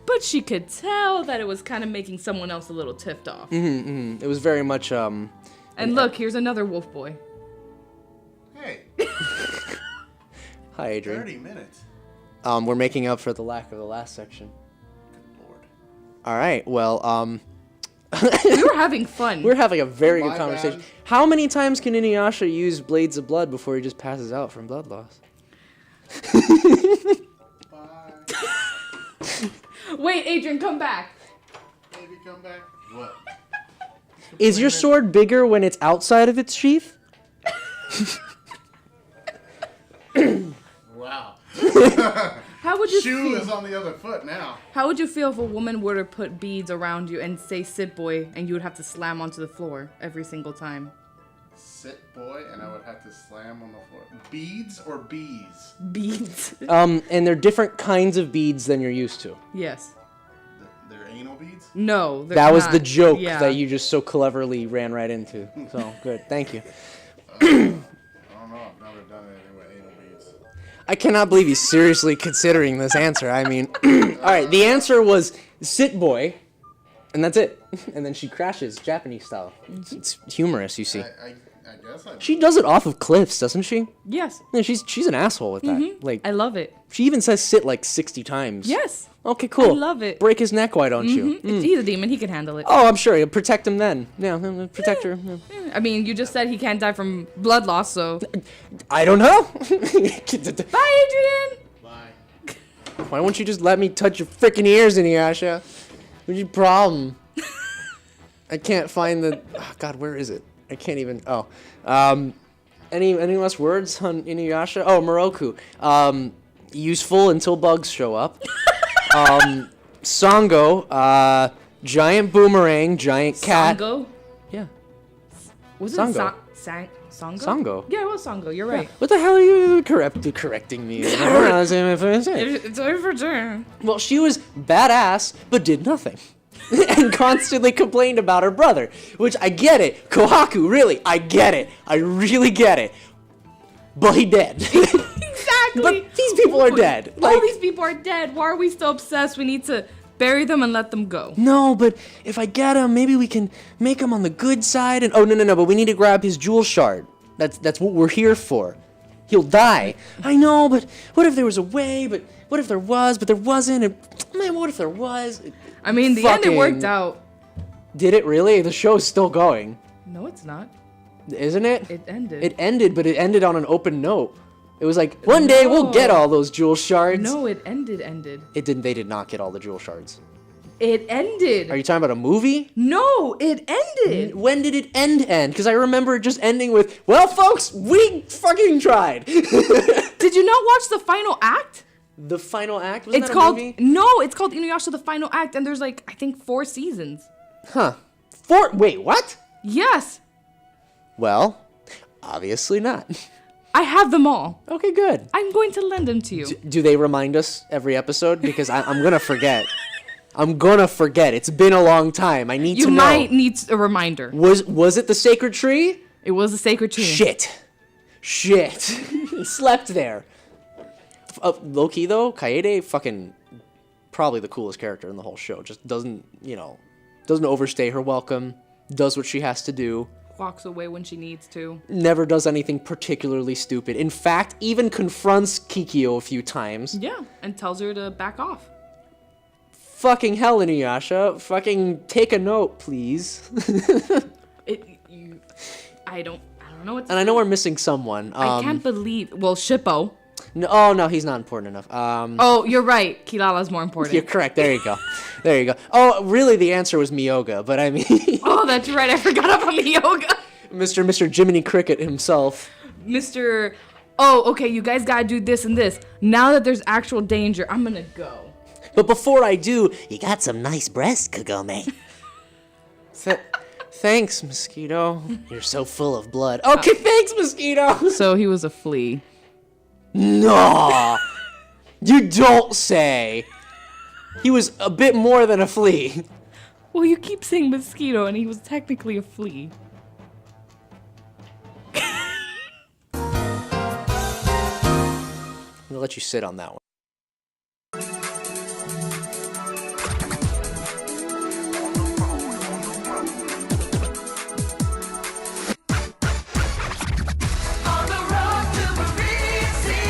but she could tell that it was kind of making someone else a little tipped off. It was very much, And look, here's another wolf boy. Hey. Hi, Adrian. 30 minutes. We're making up for the lack of the last section. Good lord. All right, well, We were having fun. we're having a very My good conversation. bad. How many times can Inuyasha use Blades of Blood before he just passes out from blood loss? Bye. Wait, Adrian, come back. Baby, come back. What? Is your sword bigger when it's outside of its sheath? Wow. How would you Shoe feel? is on the other foot now. How would you feel if a woman were to put beads around you and say "sit boy" and you would have to slam onto the floor every single time? Sit boy, and I would have to slam on the floor. Beads or bees? Beads. And they're different kinds of beads than you're used to. Yes. They're anal beads? No. That was not. the joke Yeah. that you just so cleverly ran right into. So, good. Thank you. I don't know. I've never done anything with anal beads. I cannot believe he's seriously considering this answer. I mean, all right, the answer was sit boy, and that's it. And then she crashes, Japanese style. It's humorous, you see. I guess I... She does it off of cliffs, doesn't she? Yes. Yeah, she's an asshole with that. I love it. She even says sit 60 times. Yes. Okay, cool. I love it. Break his neck, why don't you? He's a demon. He can handle it. Oh, I'm sure. You'll protect him then. Yeah, protect her. Yeah. I mean, you just said he can't die from blood loss, so. I don't know. Bye, Adrian. Bye. Why won't you just let me touch your freaking ears, Inuyasha? What's your problem? I can't find the... Oh, God, where is it? I can't even... Oh. Any last words on Inuyasha? Oh, Moroku. Useful until bugs show up. Sango, giant boomerang, giant cat. Sango? Yeah. Was it Sango. Sango? Sango. Yeah, it was Sango. You're right. What the hell are you correcting me? It's over there. Well, she was badass, but did nothing. And constantly complained about her brother. Which, I get it. Kohaku, really, I get it. I really get it. But he dead. Exactly. But these people are dead. All these people are dead. Why are we still obsessed? We need to bury them and let them go. No, but if I get him, maybe we can make him on the good side. And oh, no, but we need to grab his jewel shard. That's what we're here for. He'll die. I know, but what if there was a way? But what if there was? But there wasn't. And, man, what if there was? I mean, the end, it worked out. Did it really? The show's still going. No, it's not. Isn't it? It ended. It ended, but it ended on an open note. It was like, one day we'll get all those jewel shards. No, it ended. It didn't. They did not get all the jewel shards. It ended. Are you talking about a movie? No, it ended. When did it end? Because I remember it just ending with, well, folks, we fucking tried. Did you not watch the final act? The final act? Wasn't It's that called a movie? No, it's called Inuyasha the Final Act, and there's like I think 4 seasons. Huh. Wait, what? Yes, Well, obviously not. I have them all. Okay, good. I'm going to lend them to you. Do they remind us every episode? Because I'm gonna forget. I'm gonna forget. It's been a long time. I need You to know. might need a reminder. Was it the sacred tree? It was a sacred tree. Shit. He slept there. Low key though, Kaede fucking probably the coolest character in the whole show. Just doesn't overstay her welcome. Does what she has to do. Walks away when she needs to. Never does anything particularly stupid. In fact, even confronts Kikyo a few times. Yeah, and tells her to back off. Fucking hell, Inuyasha. Fucking take a note, please. I don't know what to And I know we're missing someone. I can't believe. Well, Shippo. No, he's not important enough. Oh, you're right. Kilala's more important. You're correct. There you go. Oh, really, the answer was Miyoga, but I mean... Oh, that's right. I forgot about Miyoga. Mr. Jiminy Cricket himself. Mr. Oh, okay, you guys gotta do this and this. Now that there's actual danger, I'm gonna go. But before I do, you got some nice breasts, Kagome. Thanks, Mosquito. You're so full of blood. Okay, thanks, Mosquito. So he was a flea. No, you don't say. He was a bit more than a flea. Well, you keep saying mosquito, and he was technically a flea. I'm gonna let you sit on that one. On the road to Parisi.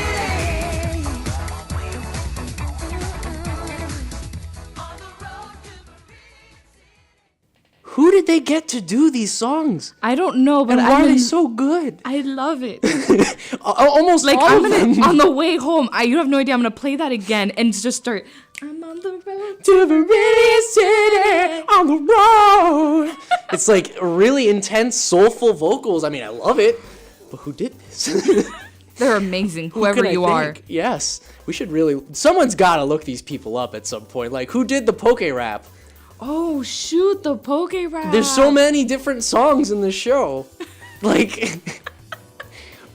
On the road to Who did they get to do these songs? I don't know, but And why are they so good? I love it. Almost Like all I'm of gonna them. on the way home. You have no idea. I'm gonna play that again and just start. I'm on the road. To Viridian City, on the road. It's like really intense, soulful vocals. I mean, I love it. But who did this? They're amazing. Who Whoever can I you are. think? Yes. We should really... Someone's got to look these people up at some point. Like, who did the Poke Rap? Oh shoot, the Poke Rap. There's so many different songs in the show. Like...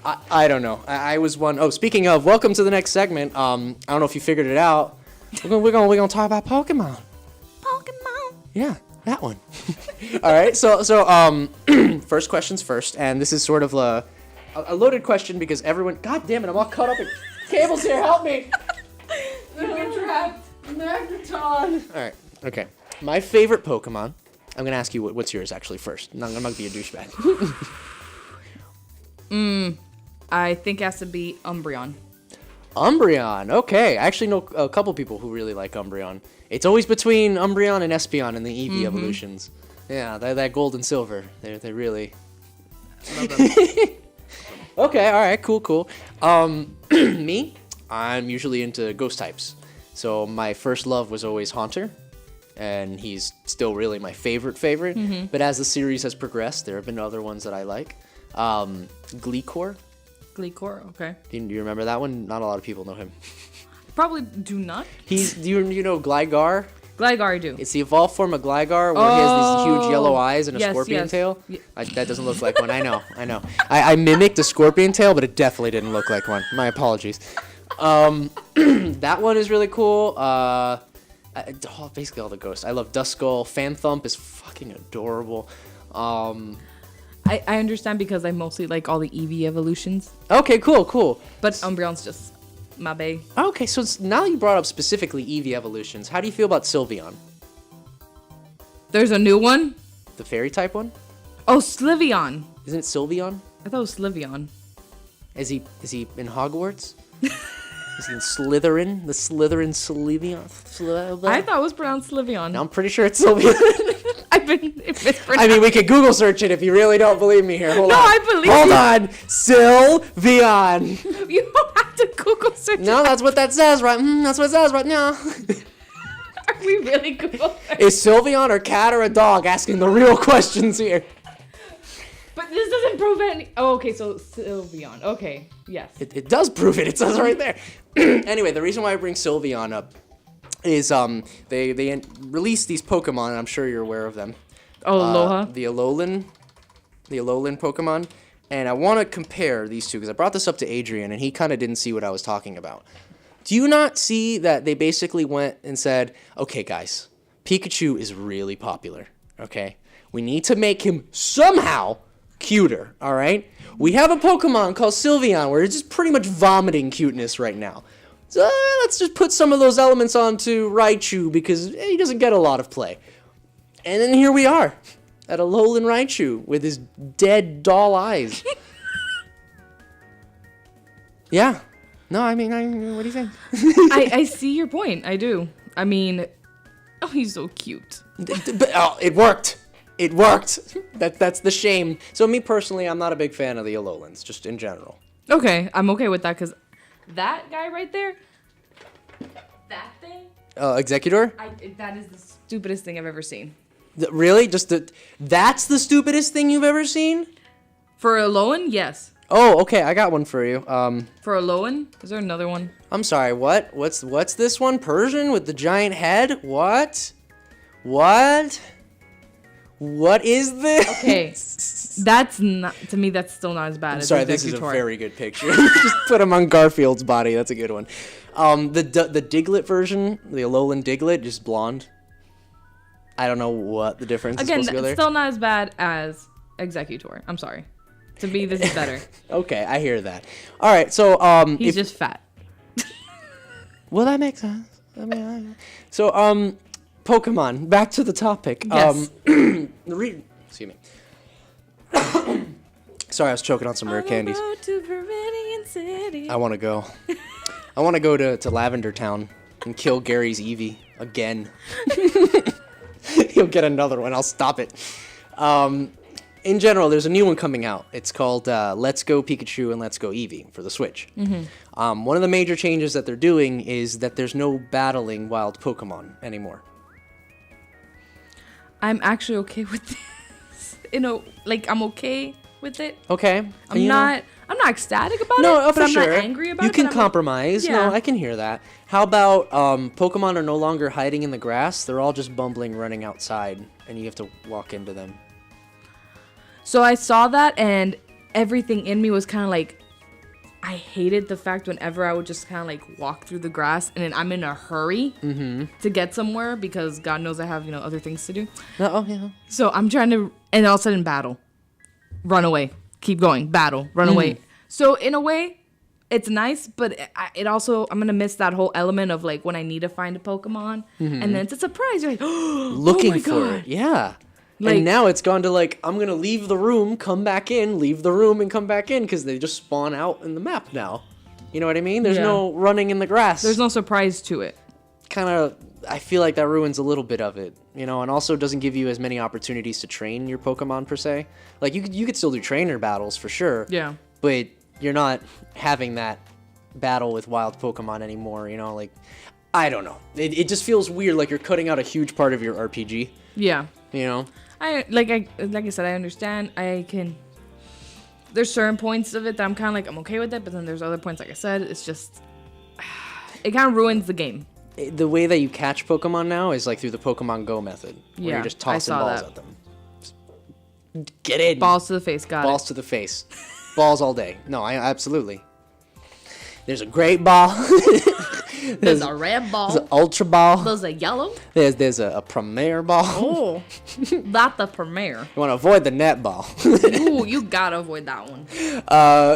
I don't know. I was one... Oh, speaking of, welcome to the next segment. I don't know if you figured it out. We're gonna talk about Pokemon. Pokemon. Yeah, that one. All right, so first questions first, and this is sort of a loaded question because everyone... God damn it, I'm all caught up in cables here, help me! I'm trapped. Magneton. All right, okay. My favorite Pokemon... I'm gonna ask you what's yours actually first. I'm not gonna be a douchebag. I think it has to be Umbreon. Umbreon, okay. I actually know a couple people who really like Umbreon. It's always between Umbreon and Espeon in the Eevee evolutions. Yeah, that gold and silver. They really... Okay, alright, cool. Me? I'm usually into ghost types. So my first love was always Haunter. And he's still really my favorite. But as the series has progressed, there have been other ones that I like. Gleekor. Gleekor, okay. Do you remember that one? Not a lot of people know him. Probably do not. Do you know Gligar? Gligar, I do. It's the evolved form of Gligar where he has these huge yellow eyes and a scorpion tail. That doesn't look like one. I know. I mimicked a scorpion tail, but it definitely didn't look like one. My apologies. That one is really cool. Basically all the ghosts. I love Duskull. Phanthump is fucking adorable. I understand because I mostly like all the Eevee evolutions. Okay, cool. But Umbreon's just my bae. Okay, so now you brought up specifically Eevee evolutions. How do you feel about Sylveon? There's a new one? The fairy type one? Oh, Sliveon. Isn't it Sylveon? I thought it was Sliveon. Is he in Hogwarts? Is he in Slytherin? The Slytherin Sylveon? I thought it was pronounced Sliveon. I'm pretty sure it's Sylveon. If it's I mean, we could Google search it if you really don't believe me here. Hold on. I believe Hold you. on. Sylveon. You don't have to Google search No, it. that's what that says, right? That's what it says right now. Are we really Google search? Is Sylveon a cat or a dog? Asking the real questions here. But this doesn't prove any. Oh, okay, so Sylveon. Okay, yes. It does prove it. It says right there. Anyway, the reason why I bring Sylveon up is they released these Pokemon, and I'm sure you're aware of them. Oh, Aloha. The Alolan Pokemon. And I want to compare these two because I brought this up to Adrian, and he kind of didn't see what I was talking about. Do you not see that they basically went and said, okay, guys, Pikachu is really popular, okay? We need to make him somehow cuter, all right? We have a Pokemon called Sylveon where it's just pretty much vomiting cuteness right now. So let's just put some of those elements onto Raichu because he doesn't get a lot of play. And then here we are at Alolan Raichu with his dead doll eyes. Yeah. No, I mean, what do you think? I see your point. I do. I mean, oh, he's so cute. But it worked. It worked. That's the shame. So me personally, I'm not a big fan of the Alolans, just in general. Okay, I'm okay with that because that guy right there, that thing, Executor? that is the stupidest thing I've ever seen. Really? That's the stupidest thing you've ever seen? For Alolan, yes. Oh, okay. I got one for you. For Alolan, is there another one? I'm sorry. What? What's this one? Persian with the giant head? What? What is this? Okay, that's not, to me, that's still not as bad as Sorry, this is a Executor. very good picture. Just put him on Garfield's body. That's a good one. The Diglett version, the Alolan Diglett, just blonde. I don't know what the difference is Again, supposed to go there. it's still not as bad as Executor. I'm sorry. To me, this is better. Okay, I hear that. All right, so He's just fat. well, that makes sense. So Pokemon. Back to the topic. Yes. Excuse me. Sorry, I was choking on some rare candies. I want to go. I want to go to Lavender Town and kill Gary's Eevee again. He'll get another one. I'll stop it. In general, there's a new one coming out. It's called Let's Go Pikachu and Let's Go Eevee for the Switch. Mm-hmm. One of the major changes that they're doing is that there's no battling wild Pokemon anymore. I'm actually okay with this. I'm okay with it. Okay. I'm not ecstatic about it. No, but for I'm sure. not angry about you it. can but compromise. Yeah. No, I can hear that. How about Pokemon are no longer hiding in the grass? They're all just bumbling, running outside, and you have to walk into them. So I saw that, and everything in me was kind of like, I hated the fact whenever I would just kind of like walk through the grass, and then I'm in a hurry to get somewhere because God knows I have other things to do. Oh yeah. So I'm trying to, and all of a sudden battle, run away, keep going, battle, run away. So in a way, it's nice, but it also, I'm gonna miss that whole element of like when I need to find a Pokemon, and then it's a surprise. You're like, Looking for it. Yeah. Like- and now it's gone to like, I'm going to leave the room, come back in, leave the room, and come back in because they just spawn out in the map now. You know what I mean? There's Yeah. no running in the grass. There's no surprise to it. Kind of, I feel like that ruins a little bit of it, and also doesn't give you as many opportunities to train your Pokemon per se. Like you could still do trainer battles for sure. Yeah. But you're not having that battle with wild Pokemon anymore, like, I don't know. It just feels weird, like you're cutting out a huge part of your RPG, Yeah. you know? Like I said, I understand. I can there's certain points of it that I'm kind of like, I'm okay with it, but then there's other points, like I said, it's just, it kind of ruins the game. The way that you catch Pokemon now is like through the Pokemon Go method, where Yeah, you're just I tossing saw balls that. at them. Get in. Balls to the face, got Balls it. to the face. Balls all day. No, I absolutely. There's a great ball. There's a red There's ball. an ultra ball. There's a yellow. There's a premier ball. Oh, not the premiere. You want to avoid the net ball. Ooh, you gotta avoid that one.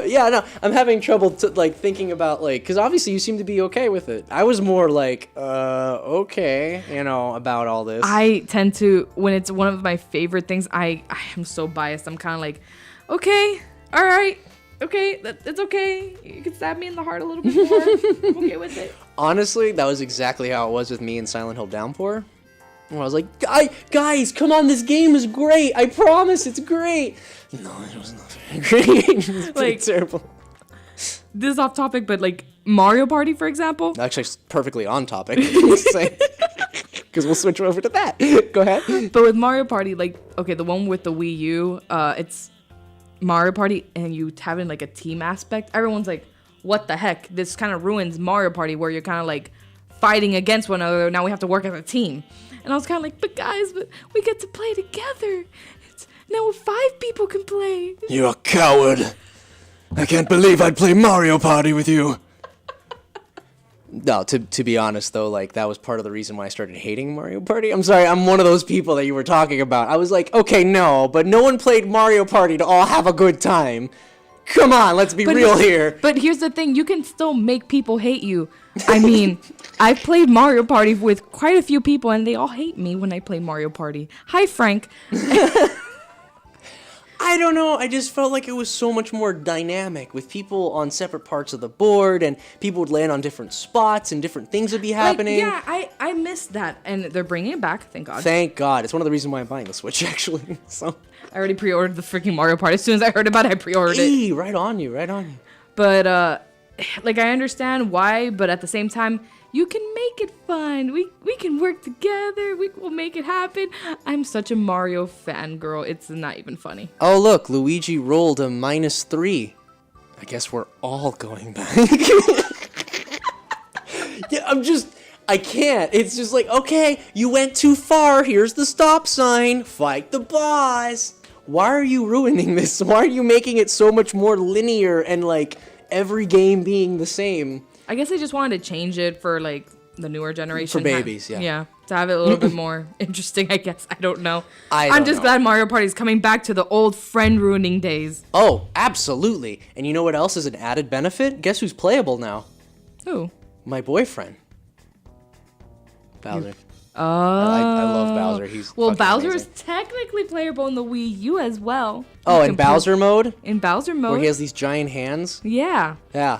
Yeah, no, I'm having trouble like thinking about like, because obviously you seem to be okay with it. I was more like, okay, about all this. I tend to, when it's one of my favorite things, I am so biased. I'm kind of like, okay, all right, okay, it's okay. You can stab me in the heart a little bit more. I'm okay with it. Honestly, that was exactly how it was with me in Silent Hill Downpour. When I was like, guys, come on, this game is great. I promise, it's great. No, it was not very great. It was pretty Like- terrible. This is off topic, but like Mario Party, for example. Actually, it's perfectly on topic. Because we'll switch over to that. Go ahead. But with Mario Party, like, okay, the one with the Wii U, it's Mario Party, and you have it in like a team aspect. Everyone's like, what the heck? This kind of ruins Mario Party, where you're kind of like fighting against one another. Now we have to work as a team. And I was kind of like, but guys, we get to play together. Now 5 people can play. You're a coward. I can't believe I'd play Mario Party with you. No, to be honest, though, like, that was part of the reason why I started hating Mario Party. I'm sorry, I'm one of those people that you were talking about. I was like, okay, no, but no one played Mario Party to all have a good time. Come on, let's be real here. But here's the thing, you can still make people hate you. I mean, I've played Mario Party with quite a few people, and they all hate me when I play Mario Party. Hi, Frank. I don't know, I just felt like it was so much more dynamic with people on separate parts of the board, and people would land on different spots, and different things would be happening. Like, yeah, I missed that, and they're bringing it back, thank God. Thank God. It's one of the reasons why I'm buying the Switch, actually. So, I already pre-ordered the freaking Mario Party. As soon as I heard about it, I pre-ordered it. hey, right on you. But, like, I understand why, but at the same time, you can make it fun. We can work together. We will make it happen. I'm such a Mario fangirl. It's not even funny. Oh, look, Luigi rolled a -3. I guess we're all going back. Yeah, I can't. It's just like, okay, you went too far. Here's the stop sign. Fight the boss. Why are you ruining this? Why are you making it so much more linear and, like, every game being the same? I guess I just wanted to change it for, like, the newer generation. For babies, yeah. Yeah, to have it a little bit more interesting, I guess. I don't know. I I'm don't just know. glad Mario Party is coming back to the old friend-ruining days. Oh, absolutely. And you know what else is an added benefit? Guess who's playable now? Ooh. My boyfriend. Bowser. Oh. I love Bowser. He's Well, fucking Bowser amazing. is technically playable in the Wii U as well. Oh, You in can play- Bowser mode? In Bowser mode. Where he has these giant hands? Yeah. Yeah.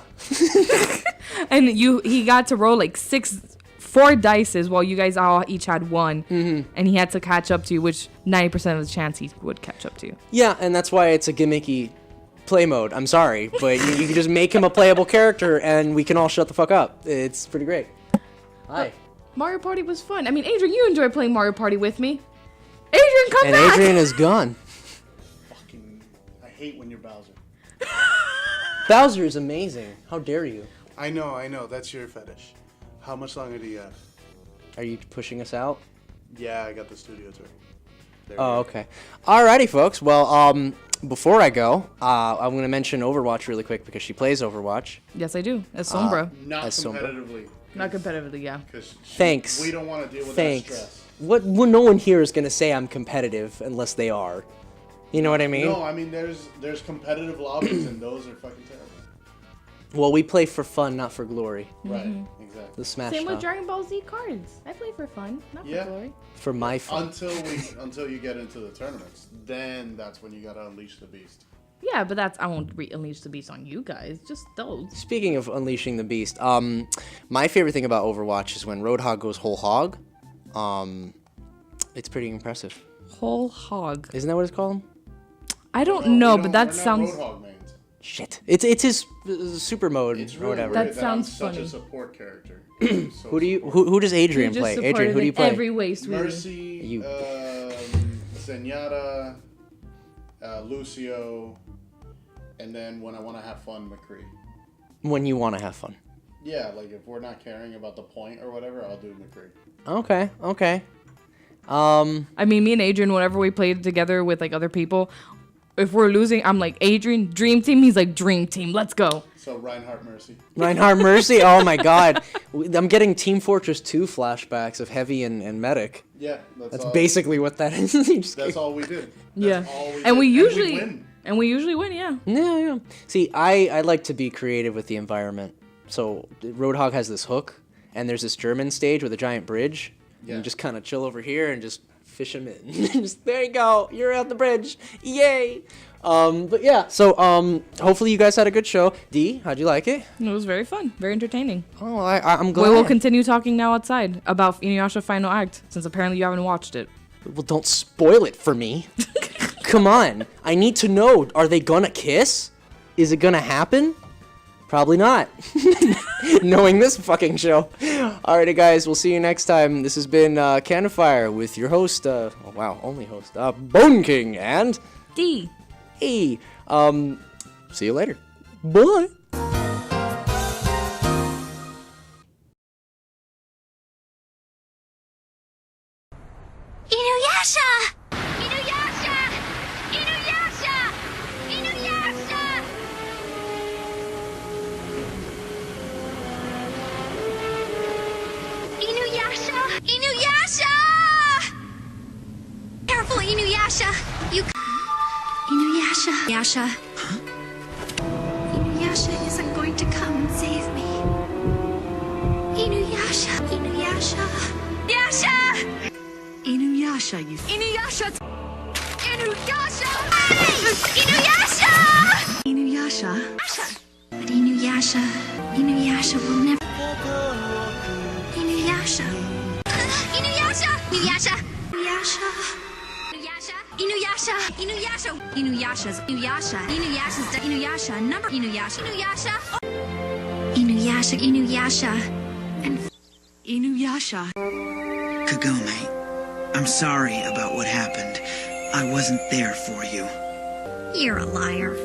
And he got to roll like 4 dices while you guys all each had 1. Mm-hmm. And he had to catch up to you, which 90% of the chance he would catch up to you. Yeah, and that's why it's a gimmicky play mode. I'm sorry, but you can just make him a playable character and we can all shut the fuck up. It's pretty great. Hi. Mario Party was fun. I mean, Adrian, you enjoyed playing Mario Party with me. Adrian, come And back! Adrian is gone. Fucking, I hate when you're Bowser. Bowser is amazing. How dare you? I know. That's your fetish. How much longer do you have? Are you pushing us out? Yeah, I got the studio tour. There Oh, we go. okay. Alrighty, folks. Well, before I go, I'm going to mention Overwatch really quick because she plays Overwatch. Yes, I do. As Sombra. Not As Sombra. competitively. Not competitively, yeah. Because Thanks. we don't want to deal with Thanks. that stress. What? No one here is going to say I'm competitive unless they are. You know what I mean? No, I mean there's competitive lobbies and those are fucking terrible. Well, we play for fun, not for glory. Right, exactly. The Smash Same with Talk. Dragon Ball Z cards. I play for fun, not Yeah. for glory. For my fun. Until you get into the tournaments, then that's when you gotta unleash the beast. Yeah, but I won't unleash the beast on you guys. Just those. Speaking of unleashing the beast, my favorite thing about Overwatch is when Roadhog goes whole hog. It's pretty impressive. Whole hog. Isn't that what it's called? I don't know, but that we're not sounds. Roadhog mains. Shit. It's his super mode It's or really whatever. weird That that sounds I'm funny. such a support character. So Who do you? support. Who does Adrian You just play? support Adrian, him who do you in play? every way, sweetie. Mercy, You- Zenyatta, Lucio, And then when I want to have fun, McCree. When you want to have fun. Yeah, like if we're not caring about the point or whatever, I'll do McCree. Okay, okay. I mean, me and Adrian, whenever we played together with like other people, if we're losing, I'm like, Adrian, dream team. He's like, dream team. Let's go. So Reinhardt Mercy. Reinhardt Mercy. Oh my God, I'm getting Team Fortress 2 flashbacks of Heavy and Medic. Yeah, That's basically what that is. That's all we did. Yeah, all we and did. we usually win. and we usually win. Yeah. Yeah, yeah. See, I like to be creative with the environment. So Roadhog has this hook, and there's this German stage with a giant bridge. Yeah. And you just kind of chill over here and just fish them in. Just, there you go. You're at the bridge. Yay. But yeah, so hopefully you guys had a good show. Dee, how'd you like it? It was very fun, very entertaining. Oh, I'm glad. We will continue talking now outside about Inuyasha Final Act, since apparently you haven't watched it. Well, don't spoil it for me. Come on. I need to know. Are they gonna kiss? Is it gonna happen? Probably not. Knowing this fucking show. Alrighty, guys. We'll see you next time. This has been CanonFire with your host, only host, BoneKing and Dee. Hey. See you later. Bye. Inuyasha! Inuyasha! Inuyasha! Inuyasha! Inuyasha! Inuyasha! Careful, Inuyasha! You. Inuyasha. Inuyasha. Huh? Inuyasha isn't going to come and save me. Inuyasha. Inuyasha. Inuyasha! Inuyasha, you. Inuyasha! Inuyasha! Inuyasha! Inuyasha. But Inuyasha, Inuyasha will never. Inuyasha. Inuyasha! Inuyasha! Inuyasha! Inuyasha! Inuyasha! Inuyasha's Inuyasha. Inuyasha's Inuyasha. Number Inuyasha. Inuyasha. Inuyasha. Inuyasha. And Inuyasha. Kagome, I'm sorry about what happened. I wasn't there for you. you're a liar.